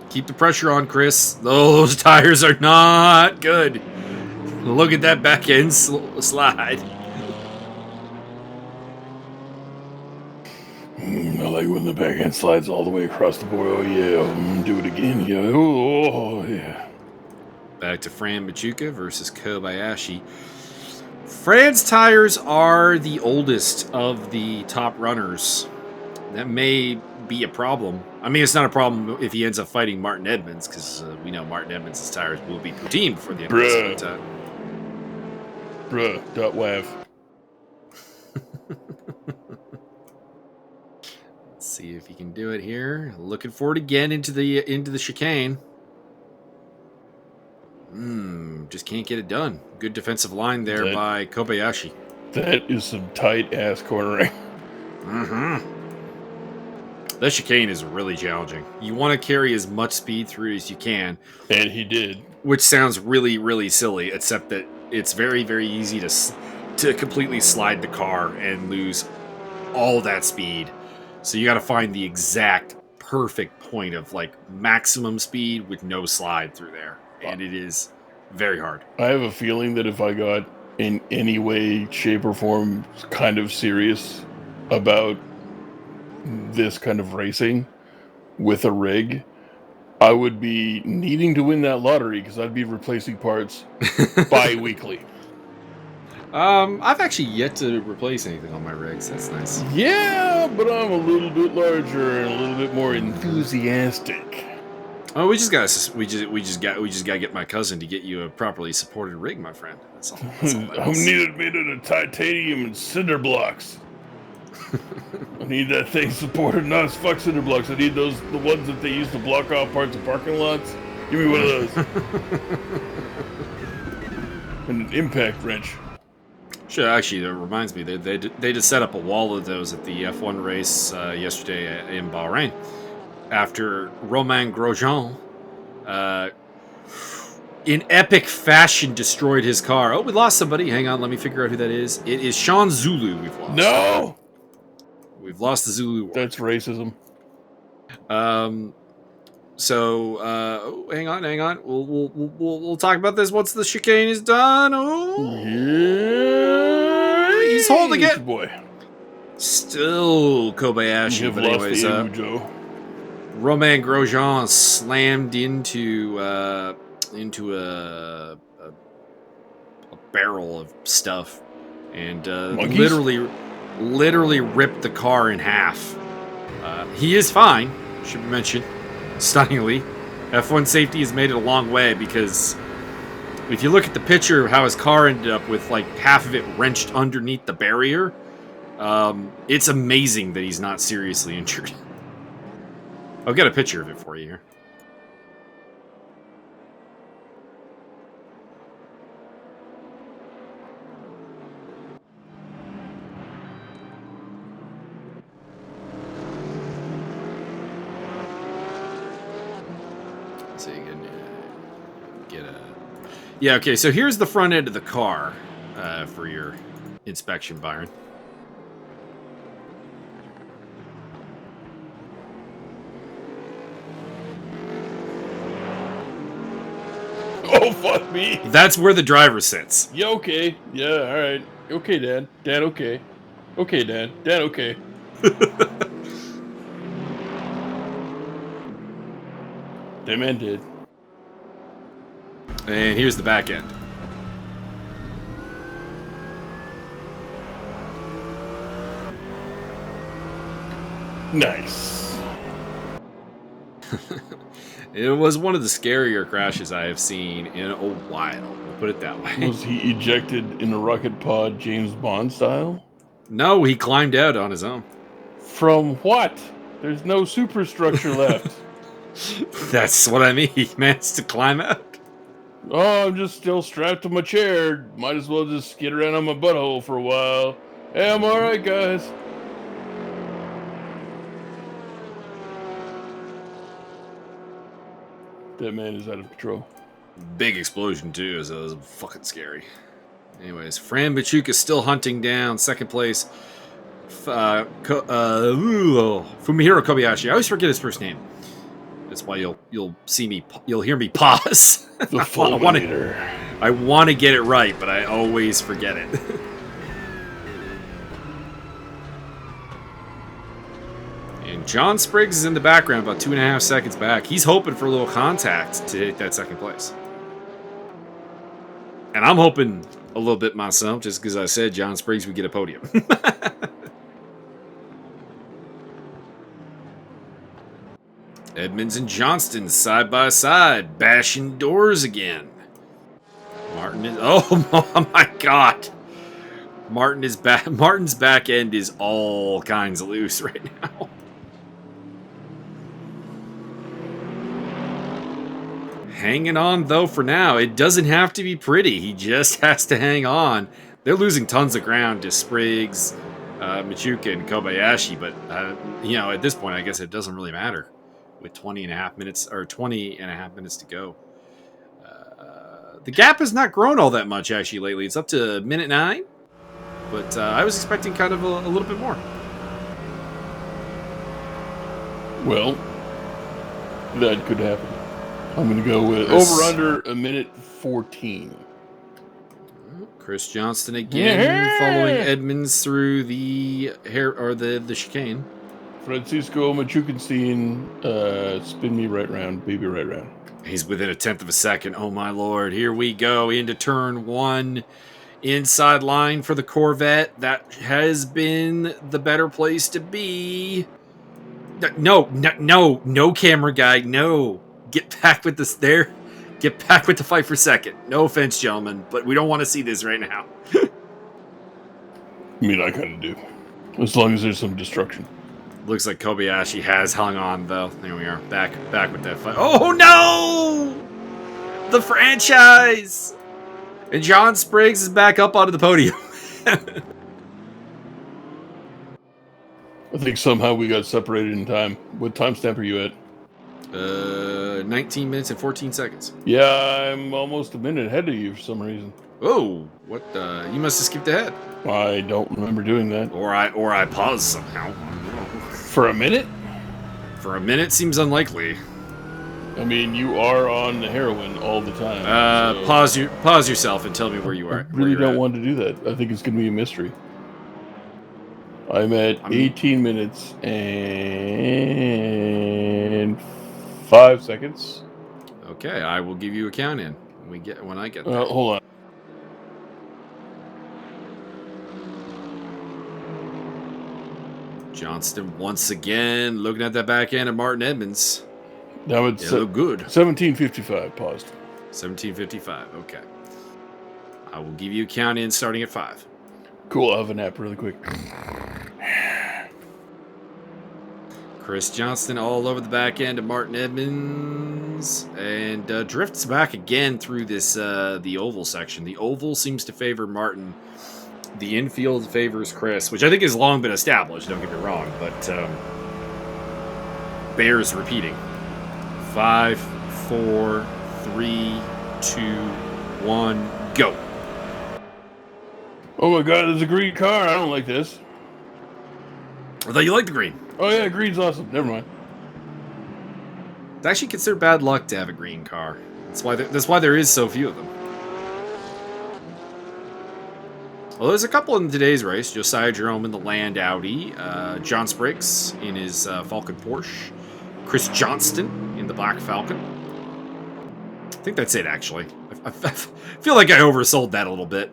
Keep the pressure on, Chris. Those tires are not good. Look at that back end slide. I like when the back end slides all the way across the board. Oh, yeah. Do it again. Yeah. Oh, yeah. Back to Fran Machuca versus Kobayashi. Fran's tires are the oldest of the top runners. That may be a problem. I mean, it's not a problem if he ends up fighting Martin Edmonds, because we know Martin Edmonds' tires will be poutine before the end of the time. Wav. Let's see if he can do it here. Looking forward again into the chicane. Just can't get it done. Good defensive line there by Kobayashi. That is some tight ass cornering. Mm-hmm. That chicane is really challenging. You want to carry as much speed through as you can. And he did. Which sounds really, really silly, except that it's very, very easy to completely slide the car and lose all that speed. So you got to find the exact perfect point of like maximum speed with no slide through there. And it is very hard. I have a feeling that if I got in any way, shape, or form kind of serious about this kind of racing with a rig, I would be needing to win that lottery because I'd be replacing parts bi-weekly. I've actually yet to replace anything on my rigs. That's nice. Yeah, but I'm a little bit larger and a little bit more enthusiastic. Oh, we just gotta get my cousin to get you a properly supported rig, my friend. That's all. I'm needed made out of titanium and cinder blocks. I need that thing supported, not as fuck cinder blocks. I need the ones that they use to block off parts of parking lots. Give me one of those. And an impact wrench. Sure, actually, that reminds me. They just set up a wall of those at the F1 race yesterday in Bahrain. After Romain Grosjean, in epic fashion, destroyed his car. Oh, we lost somebody. Hang on, let me figure out who that is. It is Sean Zulu we've lost. No! We've lost the Zulu war. That's racism. So, hang on. We'll talk about this once the chicane is done. Oh, yeah, he's holding it. Boy. Still Kobayashi. You've but lost anyways, the Joe. Romain Grosjean slammed into a barrel of stuff and literally ripped the car in half. He is fine, should be mentioned. Stunningly, F1 safety has made it a long way because If you look at the picture of how his car ended up with like half of it wrenched underneath the barrier, it's amazing that he's not seriously injured. I'll get a picture of it for you here. So you can get a... Yeah, okay, so here's the front end of the car for your inspection, Byron. Oh, fuck me. That's where the driver sits. Yeah, okay. Yeah, all right. Okay, Dad. Dad, okay. Okay, Dad. Dad, okay. That man did. And here's the back end. Nice. It was one of the scarier crashes I have seen in a while. We'll put it that way. Was he ejected in a rocket pod James Bond style? No, he climbed out on his own. From what? There's no superstructure left. That's what I mean. He managed to climb out. Oh, I'm just still strapped to my chair. Might as well just skid around on my butthole for a while. Hey, I'm alright, guys. That man is out of control. Big explosion, too, so it was fucking scary. Anyways, Fran Machuca still hunting down second place. Fumihiro Kobayashi. I always forget his first name. That's why you'll hear me pause. The fulminator. I want to get it right, but I always forget it. And John Spriggs is in the background, about 2.5 seconds back. He's hoping for a little contact to hit that second place. And I'm hoping a little bit myself, just because I said John Spriggs would get a podium. Edmonds and Johnston side by side, bashing doors again. Martin is... Oh my God. Martin's back end is all kinds of loose right now. Hanging on, though, for now. It doesn't have to be pretty. He just has to hang on. They're losing tons of ground to Spriggs, Machuca, and Kobayashi, but, at this point, I guess it doesn't really matter with 20.5 minutes to go. The gap has not grown all that much, actually, lately. It's up to minute 9, but I was expecting kind of a little bit more. Well, that could happen. I'm going to go with over under a minute 14. Chris Johnston again, following Edmonds through the chicane. Francisco Machukenstein, spin me right round, baby right round. He's within 1/10 of a second. Oh my Lord! Here we go into turn 1. Inside line for the Corvette. That has been the better place to be. No, camera guy, no. Get back with this there. Get back with the fight for second. No offense, gentlemen, but we don't want to see this right now. I mean, I kind of do. As long as there's some destruction. Looks like Kobayashi has hung on, though. There we are. Back with that fight. Oh, no! The franchise! And John Spriggs is back up onto the podium. I think somehow we got separated in time. What timestamp are you at? 19 minutes and 14 seconds. Yeah, I'm almost a minute ahead of you for some reason. Oh, what? You must have skipped ahead. I don't remember doing that. Or I paused somehow. For a minute? For a minute seems unlikely. I mean, you are on the heroin all the time. So pause yourself and tell me where you are. I really don't want to do that. I think it's going to be a mystery. I'm at 18 minutes and 5 seconds. Okay, I will give you a count in when I get there. Hold on. Johnston once again looking at that back end of Martin Edmonds. That would look good. 17:55 paused. 17:55. Okay. I will give you a count in starting at 5. Cool. I'll have a nap really quick. Chris Johnston all over the back end of Martin Edmonds, and drifts back again through this the oval section. The oval seems to favor Martin. The infield favors Chris, which I think has long been established. Don't get me wrong, but bears repeating. 5, 4, 3, 2, 1, go. Oh my god, there's a green car. I don't like this. I thought you liked the green. Oh yeah, green's awesome. Never mind. It's actually considered bad luck to have a green car. That's why there is so few of them. Well, there's a couple in today's race. Josiah Jerome in the Land Audi. John Spriggs in his Falcon Porsche. Chris Johnston in the Black Falcon. I think that's it, actually. I feel like I oversold that a little bit.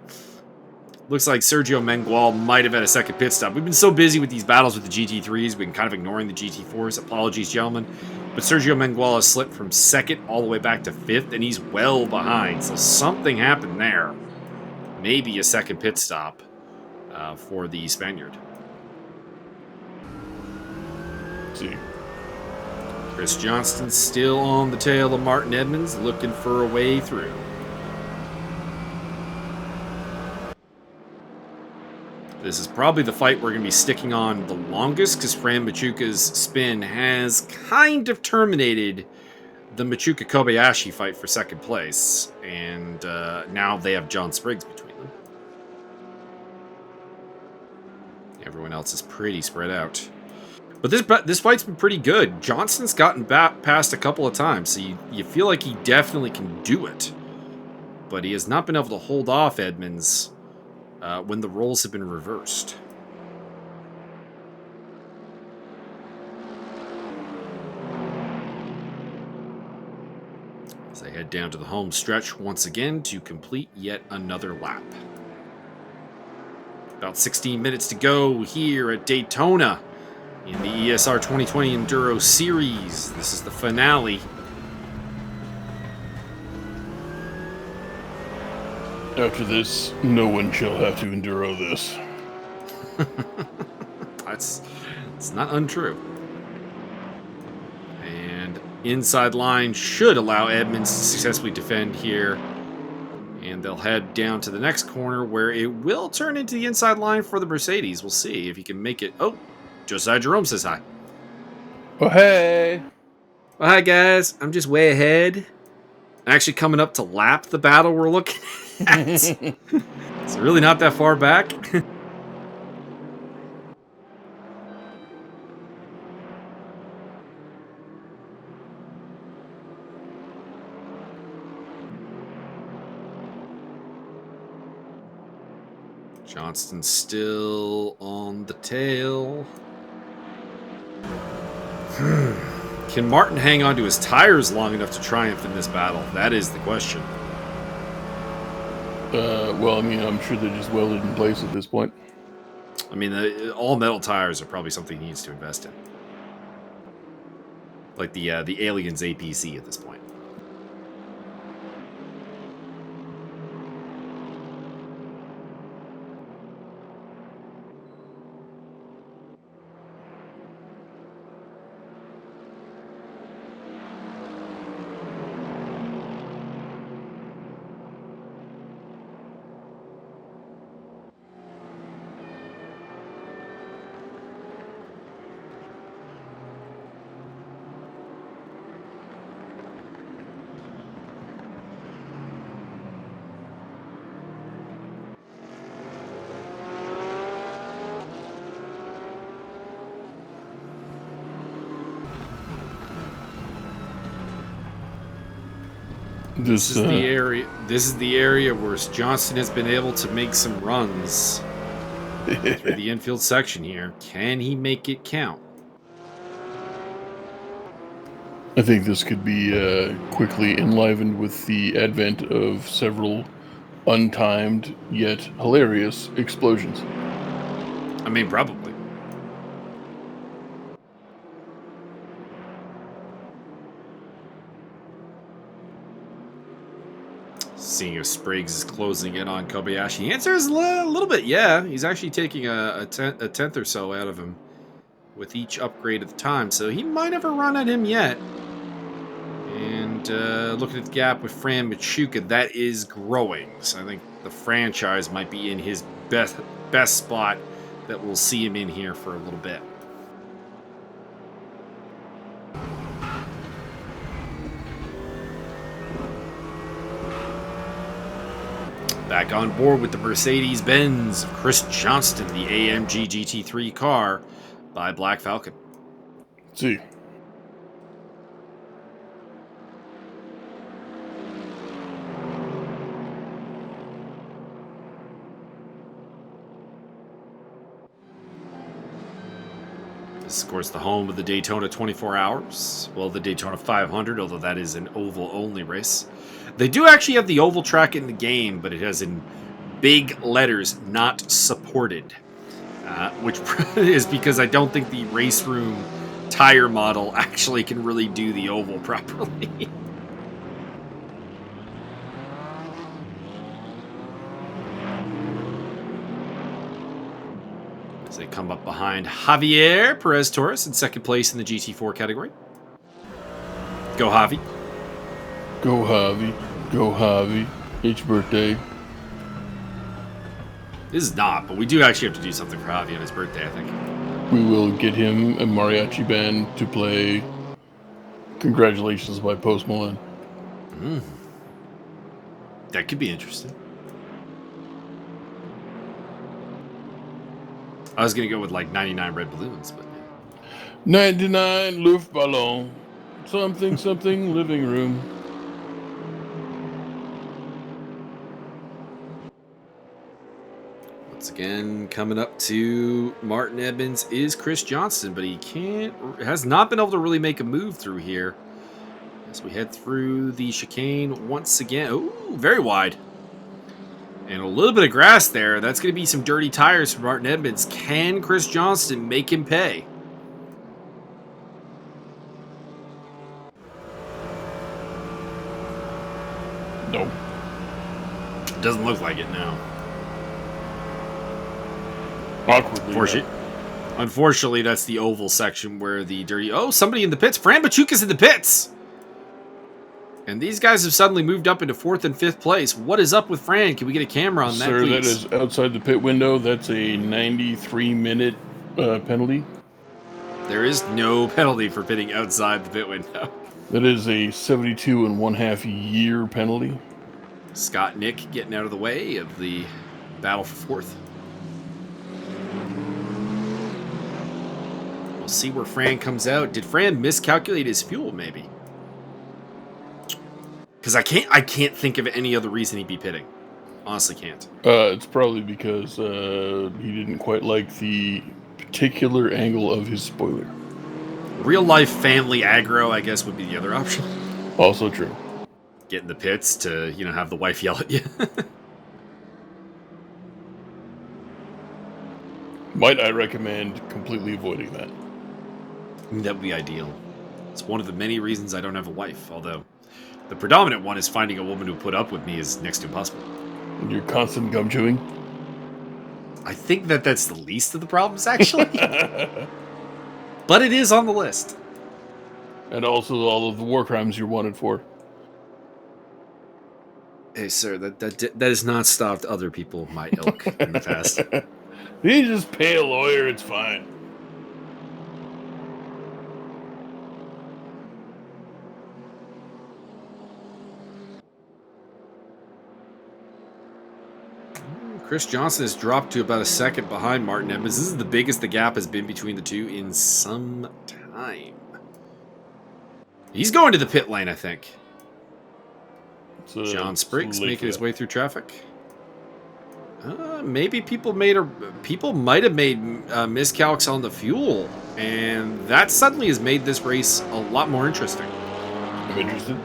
Looks like Sergio Mengual might have had a second pit stop. We've been so busy with these battles with the GT3s, we've been kind of ignoring the GT4s. Apologies, gentlemen. But Sergio Mengual has slipped from 2nd all the way back to 5th, and he's well behind. So something happened there. Maybe a second pit stop for the Spaniard. Let's see. Chris Johnston still on the tail of Martin Edmonds, looking for a way through. This is probably the fight we're going to be sticking on the longest, because Fran Machuca's spin has kind of terminated the Machuca-Kobayashi fight for 2nd place, and now they have John Spriggs between them. Everyone else is pretty spread out. But this fight's been pretty good. Johnston's gotten past a couple of times, so you feel like he definitely can do it. But he has not been able to hold off Edmonds when the roles have been reversed. As they head down to the home stretch once again to complete yet another lap. About 16 minutes to go here at Daytona in the ESR 2020 Enduro Series. This is the finale. After this, no one shall have to enduro this. It's not untrue. And inside line should allow Edmonds to successfully defend here. And they'll head down to the next corner where it will turn into the inside line for the Mercedes. We'll see if he can make it. Oh, Josiah Jerome says hi. Oh, hey. Well, hi, guys. I'm just way ahead. Actually coming up to lap the battle we're looking at. It's really not that far back. Johnston still on the tail. Can Martin hang on to his tires long enough to triumph in this battle? That is the question. Well, I mean, I'm sure they're just welded in place at this point. I mean, all metal tires are probably something he needs to invest in. Like the Aliens APC at this point. This is the area. This is the area where Johnston has been able to make some runs through the infield section here. Can he make it count? I think this could be quickly enlivened with the advent of several untimed yet hilarious explosions. I mean, probably. Seeing if Spriggs is closing in on Kobayashi. The answer is a little bit, yeah. He's actually taking a tenth or so out of him with each upgrade at the time, so he might have a run at him yet. And looking at the gap with Fran Machuca, that is growing. So I think the franchise might be in his best spot that we'll see him in here for a little bit. Back on board with the Mercedes-Benz of Chris Johnston, the AMG GT3 car by Black Falcon. Let's see. This is, of course, the home of the Daytona 24 Hours. Well, the Daytona 500, although that is an oval-only race. They do actually have the oval track in the game, but it has in big letters, not supported. Which is because I don't think the race room tire model actually can really do the oval properly. As they come up behind Javier Perez Torres in second place in the GT4 category. Go Javi. Go Javi. Go Javi. It's birthday. This is not, but we do actually have to do something for Javi on his birthday, I think. We will get him a mariachi band to play Congratulations by Post Malone. That could be interesting. I was going to go with like 99 red balloons, but... 99 Luftballon. Something, something, living room. Once again, coming up to Martin Edmonds is Chris Johnston, but he has not been able to really make a move through here. As we head through the chicane once again. Ooh, very wide. And a little bit of grass there. That's going to be some dirty tires for Martin Edmonds. Can Chris Johnston make him pay? Nope. Doesn't look like it now. Awkwardly. Unfortunately, that's the oval section where the dirty... Oh, somebody in the pits. Fran Machuca's in the pits. And these guys have suddenly moved up into 4th and 5th place. What is up with Fran? Can we get a camera on that, Sir, please? that is outside the pit window. That's a 93-minute penalty. There is no penalty for pitting outside the pit window. That is a 72.5-year penalty. Scott Nick getting out of the way of the battle for 4th. We'll see where Fran comes out. Did Fran miscalculate his fuel, maybe? Because I can't think of any other reason he'd be pitting. Honestly can't. It's probably because he didn't quite like the particular angle of his spoiler. Real life family aggro, I guess, would be the other option. Also true. Get in the pits to, have the wife yell at you. Might I recommend completely avoiding that? That would be ideal. It's one of the many reasons I don't have a wife, although the predominant one is finding a woman who put up with me is next to impossible. And your constant gum chewing? I think that's the least of the problems, actually. But it is on the list. And also all of the war crimes you're wanted for. Hey, sir, that has not stopped other people of my ilk in the past. You just pay a lawyer, it's fine. Chris Johnson has dropped to about a second behind Martin Edmonds. This is the biggest the gap has been between the two in some time. He's going to the pit lane, I think. John Spriggs making his way through traffic. Maybe people might have made miscalcs on the fuel, and that suddenly has made this race a lot more interesting. I'm interested.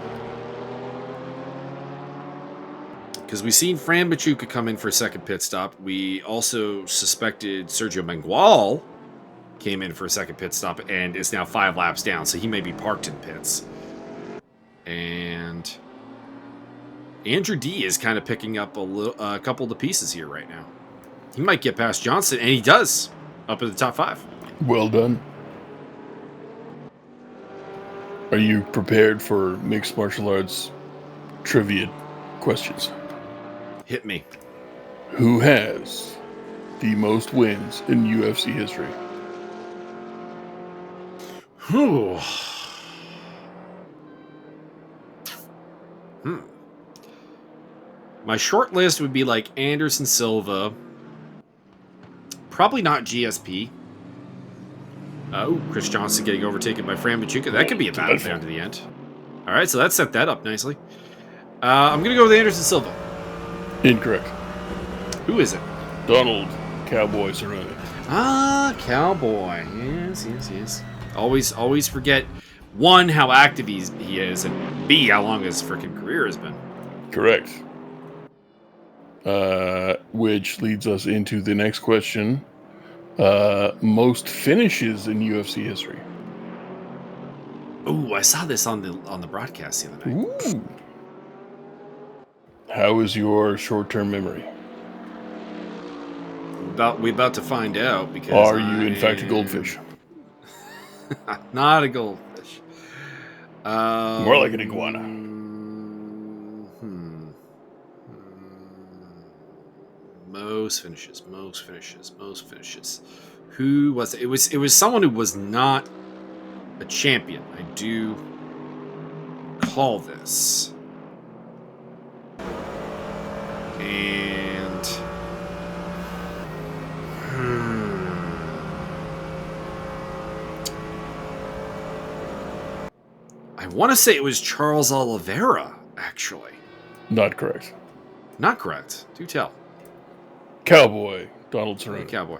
Because we've seen Fran Machuca come in for a second pit stop. We also suspected Sergio Mengual came in for a second pit stop and is now 5 laps down, so he may be parked in pits. And Andrew D is kind of picking up a couple of the pieces here right now. He might get past Johnson, and he does, up in the top 5. Well done. Are you prepared for mixed martial arts trivia questions? Hit me. Who has the most wins in UFC history? Whew. My short list would be like Anderson Silva. Probably not GSP. Chris Johnson getting overtaken by Fran Machuca. That could be a battle down to the end. All right, so that set that up nicely. I'm going to go with Anderson Silva. Incorrect. Who is it? Donald Cowboy Cerrone. Ah, Cowboy. Yes. Always forget, 1, how active he is, and B, how long his freaking career has been. Correct. Which leads us into the next question. Most finishes in UFC history. Ooh, I saw this on the broadcast the other night. Ooh. How is your short-term memory? We're about to find out, because Are you in fact a goldfish? Not a goldfish. More like an iguana. Most finishes. Who was it? It was someone who was not a champion. I do call this. And I want to say it was Charles Oliveira, actually. Not correct. Not correct. Do tell. Cowboy Donald Cerrone. Cowboy.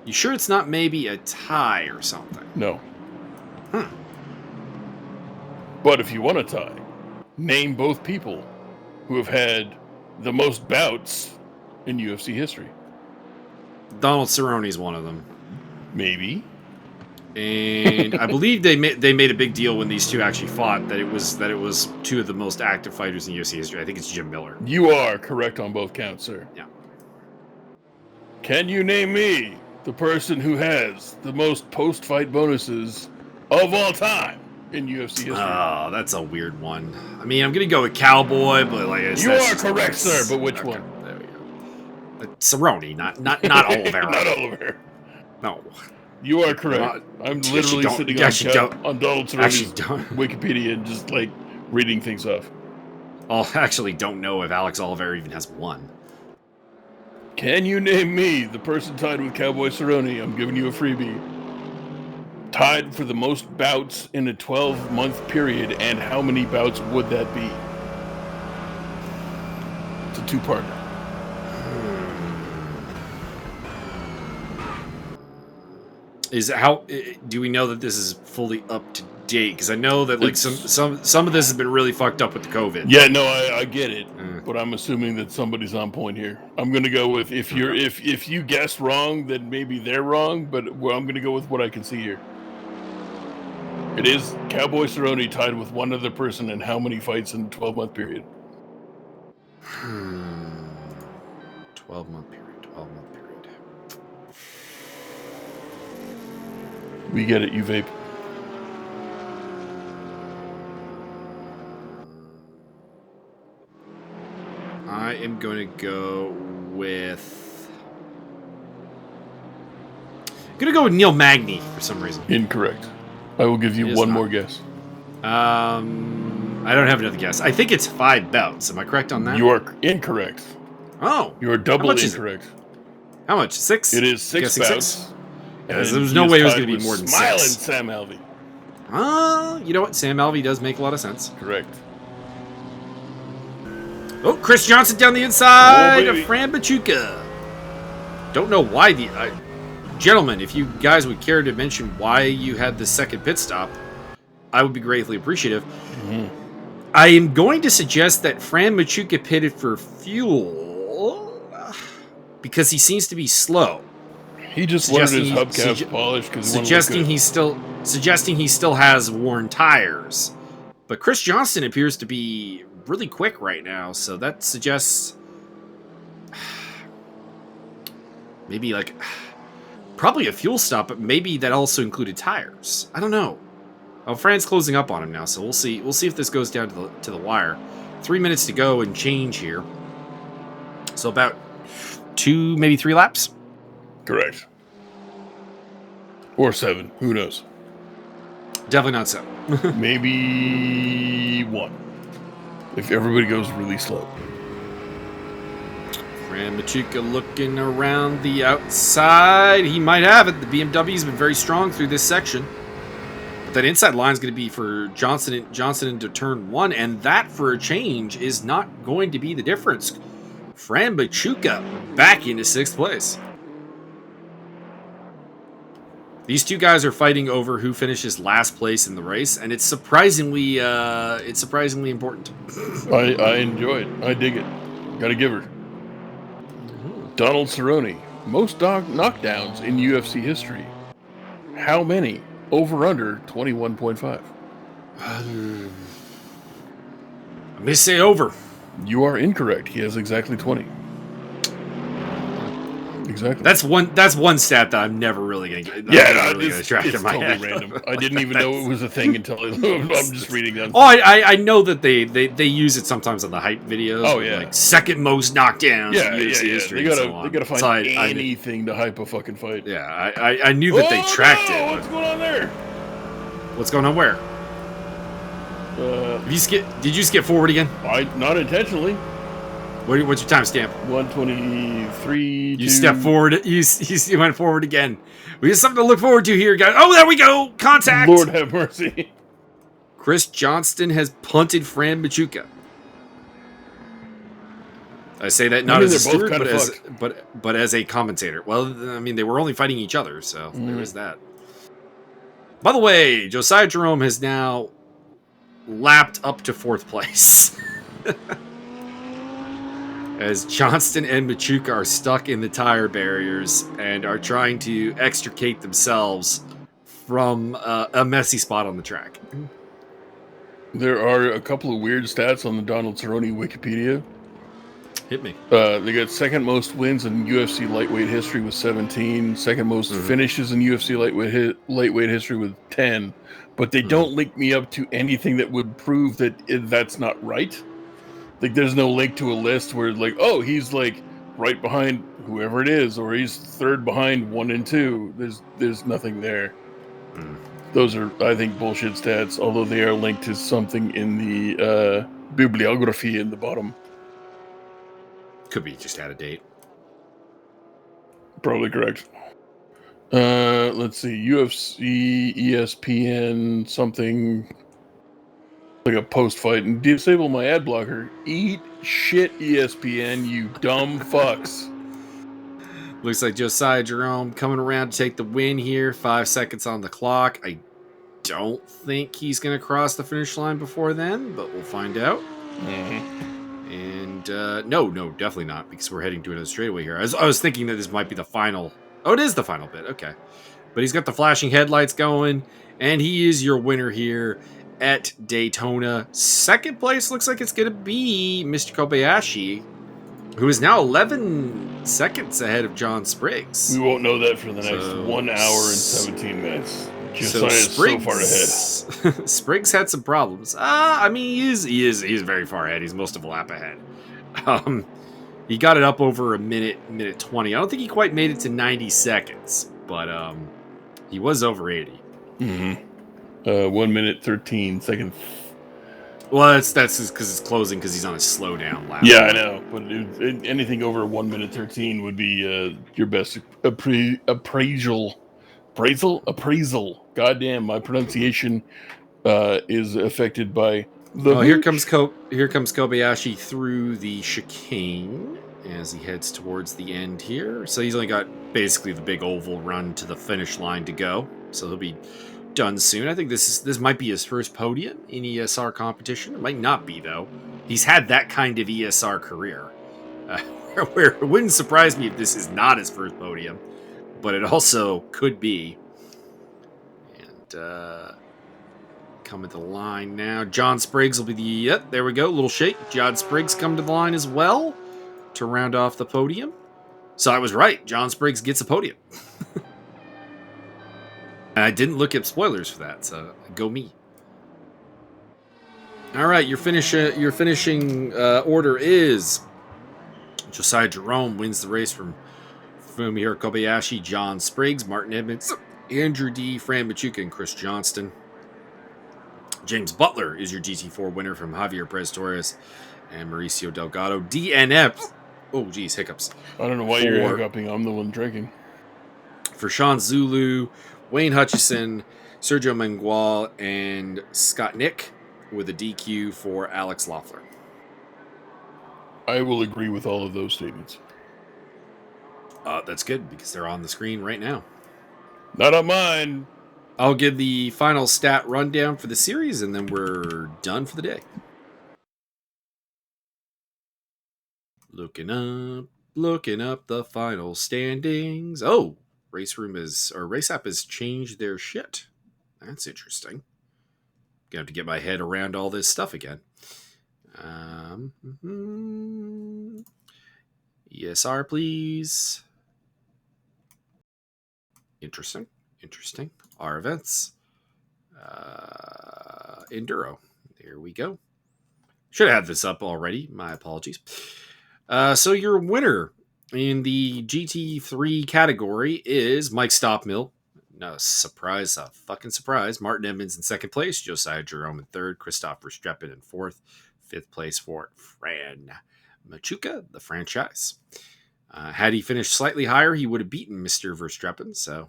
You sure it's not maybe a tie or something? No. But if you want a tie, name both people who have had the most bouts in UFC history. Donald Cerrone's one of them. Maybe. And I believe they made a big deal when these two actually fought that it was 2 of the most active fighters in UFC history. I think it's Jim Miller. You are correct on both counts, sir. Yeah. Can you name me the person who has the most post-fight bonuses of all time in UFC history? Oh, that's a weird one. I mean, I'm gonna go with Cowboy, but like you are correct, sir. But which one? There we go. Cerrone, not Oliveira. Not Oliveira. No. You are correct. I'm literally sitting on Donald Cerrone's Wikipedia and just like reading things off. I actually don't know if Alex Oliveira even has one. Can you name me the person tied with Cowboy Cerrone? I'm giving you a freebie. Tied for the most bouts in a 12-month period, and how many bouts would that be? It's a 2-parter. Do we know that this is fully up to date? Because I know that like some of this has been really fucked up with the COVID. Yeah, no, I get it, but I'm assuming that somebody's on point here. I'm gonna go with if you guess wrong, then maybe they're wrong. But I'm gonna go with what I can see here. It is Cowboy Cerrone tied with one other person, and how many fights in a 12-month period? 12-month period. We get it, you vape. I am going to go with... I'm going to go with Neil Magny for some reason. Incorrect. I will give you one more guess. I don't have another guess. I think it's 5 bouts. Am I correct on that? You are incorrect. Oh. You are doubly incorrect. How much? 6? It is 6 bouts. 6? There's no way it was going to be more than 6. Smiling Sam Alvey. You know what? Sam Alvey does make a lot of sense. Correct. Oh, Chris Johnson down the inside of Fran Machuca. Don't know why gentlemen, if you guys would care to mention why you had the second pit stop, I would be greatly appreciative. Mm-hmm. I am going to suggest that Fran Machuca pitted for fuel because he seems to be slow. He just wanted his hubcaps polished because suggesting he still has worn tires. But Chris Johnston appears to be really quick right now, so that suggests maybe like probably a fuel stop, but maybe that also included tires. I don't know. Oh, Fran's closing up on him now, so we'll see. We'll see if this goes down to the wire. 3 minutes to go and change here. So about 2, maybe 3 laps. Correct. Or 7. Who knows? Definitely not so. Maybe 1. If everybody goes really slow. Fran Machuca looking around the outside. He might have it. The BMW's been very strong through this section. But that inside line is going to be for Johnson into turn 1, and that, for a change, is not going to be the difference. Fran Machuca back into 6th place. These two guys are fighting over who finishes last place in the race, and it's surprisingly important. I enjoy it. I dig it. Gotta give her. Donald Cerrone, most knockdowns in UFC history. How many? Over under 21.5. I'm going to say over. You are incorrect. He has exactly 20. Exactly. That's one stat that I'm never really going to get. It's totally random. I didn't even know it was a thing until I'm just reading them. Oh, I know that they use it sometimes on the hype videos. Oh yeah, like second most knockdowns in UFC They history. gotta find anything to hype a fucking fight. Yeah, I knew that they tracked it. What's going on there? What's going on where? Did you skip forward again? Not intentionally. What's your timestamp? 1:23. You stepped forward. You went forward again. We have something to look forward to here, guys. Oh, there we go. Contact. Lord have mercy. Chris Johnston has punted Fran Machuca. I say that not as a steward, but as a commentator. Well, I mean, they were only fighting each other, so there is that. By the way, Josiah Jerome has now lapped up to 4th place. As Johnston and Machuca are stuck in the tire barriers and are trying to extricate themselves from a messy spot on the track. There are a couple of weird stats on the Donald Cerrone Wikipedia. Hit me. They got second most wins in UFC lightweight history with 17. Second most finishes in UFC lightweight history with 10. But they don't link me up to anything that would prove that that's not right. Like, there's no link to a list where, like, oh, he's, like, right behind whoever it is, or he's third behind 1 and 2. There's nothing there. Those are, I think, bullshit stats, although they are linked to something in the bibliography in the bottom. Could be just out of date. Probably correct. Let's see. UFC, ESPN, something... like a post-fight, and disable my ad blocker. Eat shit, ESPN, you dumb fucks. Looks like Josiah Jerome coming around to take the win here. 5 seconds on the clock. I don't think he's going to cross the finish line before then, but we'll find out. And no, definitely not, because we're heading to another straightaway here. I was thinking that this might be the final. Oh, it is the final bit. Okay. But he's got the flashing headlights going, and he is your winner here at Daytona. 2nd place looks like it's going to be Mr. Kobayashi, who is now 11 seconds ahead of John Spriggs. We won't know that for the next 1 hour and 17 minutes. Josiah is so far ahead. Spriggs had some problems. I mean, he is very far ahead. He's most of a lap ahead. He got it up over a minute 20. I don't think he quite made it to 90 seconds, but he was over 80. 1 minute 13 seconds. Well, that's because it's closing because he's on a slow down lap. Yeah, I know. But anything over 1 minute 13 would be your best appraisal. Goddamn, my pronunciation is affected by the. Oh, here comes Kobayashi through the chicane as he heads towards the end here. So he's only got basically the big oval run to the finish line to go. So he'll be done soon. I think this might be his first podium in ESR competition. It might not be, though. He's had that kind of ESR career. Where it wouldn't surprise me if this is not his first podium, but it also could be. And coming to the line now. John Spriggs will be the... Yep, there we go. Little shake. John Spriggs coming to the line as well to round off the podium. So I was right. John Spriggs gets a podium. And I didn't look at spoilers for that, so go me. All right, your finishing order is Josiah Jerome wins the race from Fumihiro Kobayashi, John Spriggs, Martin Edmonds, Andrew D., Fran Machuca, and Chris Johnston. James Butler is your GT4 winner from Javier Perez Torres and Mauricio Delgado. DNF. Oh, geez, hiccups. I don't know why you're hiccuping. I'm the one drinking. For Sean Zulu, Wayne Hutchison, Sergio Mengual, and Scott Nick with a DQ for Alex Loeffler. I will agree with all of those statements. That's good because they're on the screen right now. Not on mine. I'll give the final stat rundown for the series, and then we're done for the day. Looking up the final standings. Oh, Race App has changed their shit. That's interesting. Gonna have to get my head around all this stuff again. ESR, please. Interesting. Our events. Enduro. There we go. Should have had this up already. My apologies. So your winner in the GT3 category is Mike Stoffmell. No surprise, a fucking surprise. Martin Edmonds in second place, Josiah Jerome in third, Christoph Verstappen in fourth, fifth place for Fran Machuca, the franchise. Had he finished slightly higher, he would have beaten Mr. Verstappen, so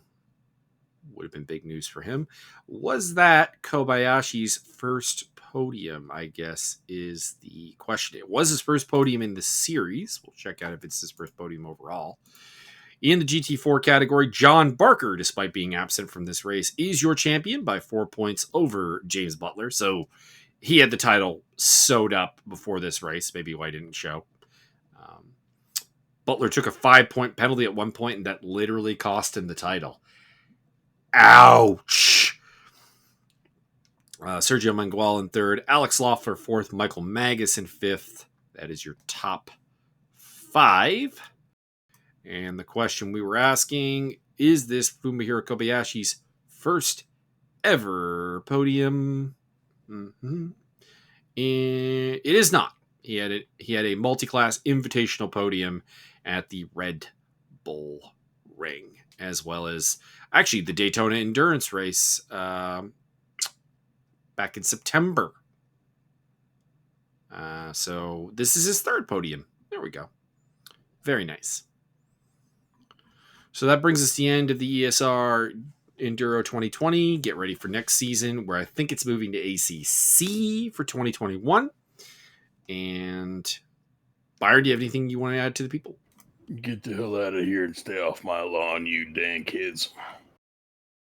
would have been big news for him. Was that Kobayashi's first podium, I guess, is the question. It was his first podium in the series. We'll check out if it's his first podium overall. In the GT4 category, John Barker, despite being absent from this race, is your champion by 4 points over James Butler. So he had the title sewed up before this race. Maybe why he didn't show. Butler took a 5-point penalty at one point, and that literally cost him the title. Ouch! Sergio Mengual in third, Alex Loeffler fourth, Michael Magus in fifth. That is your top 5. And the question we were asking, is this Fumihiro Kobayashi's first ever podium? Mm-hmm. It is not. He had a multi-class invitational podium at the Red Bull Ring, as well as actually the Daytona endurance race back in September. So this is his third podium. There we go. Very nice. So that brings us to the end of the ESR Enduro 2020. Get ready for next season, where I think it's moving to ACC for 2021. And Byron, do you have anything you want to add to the people? Get the hell out of here and stay off my lawn, you dang kids.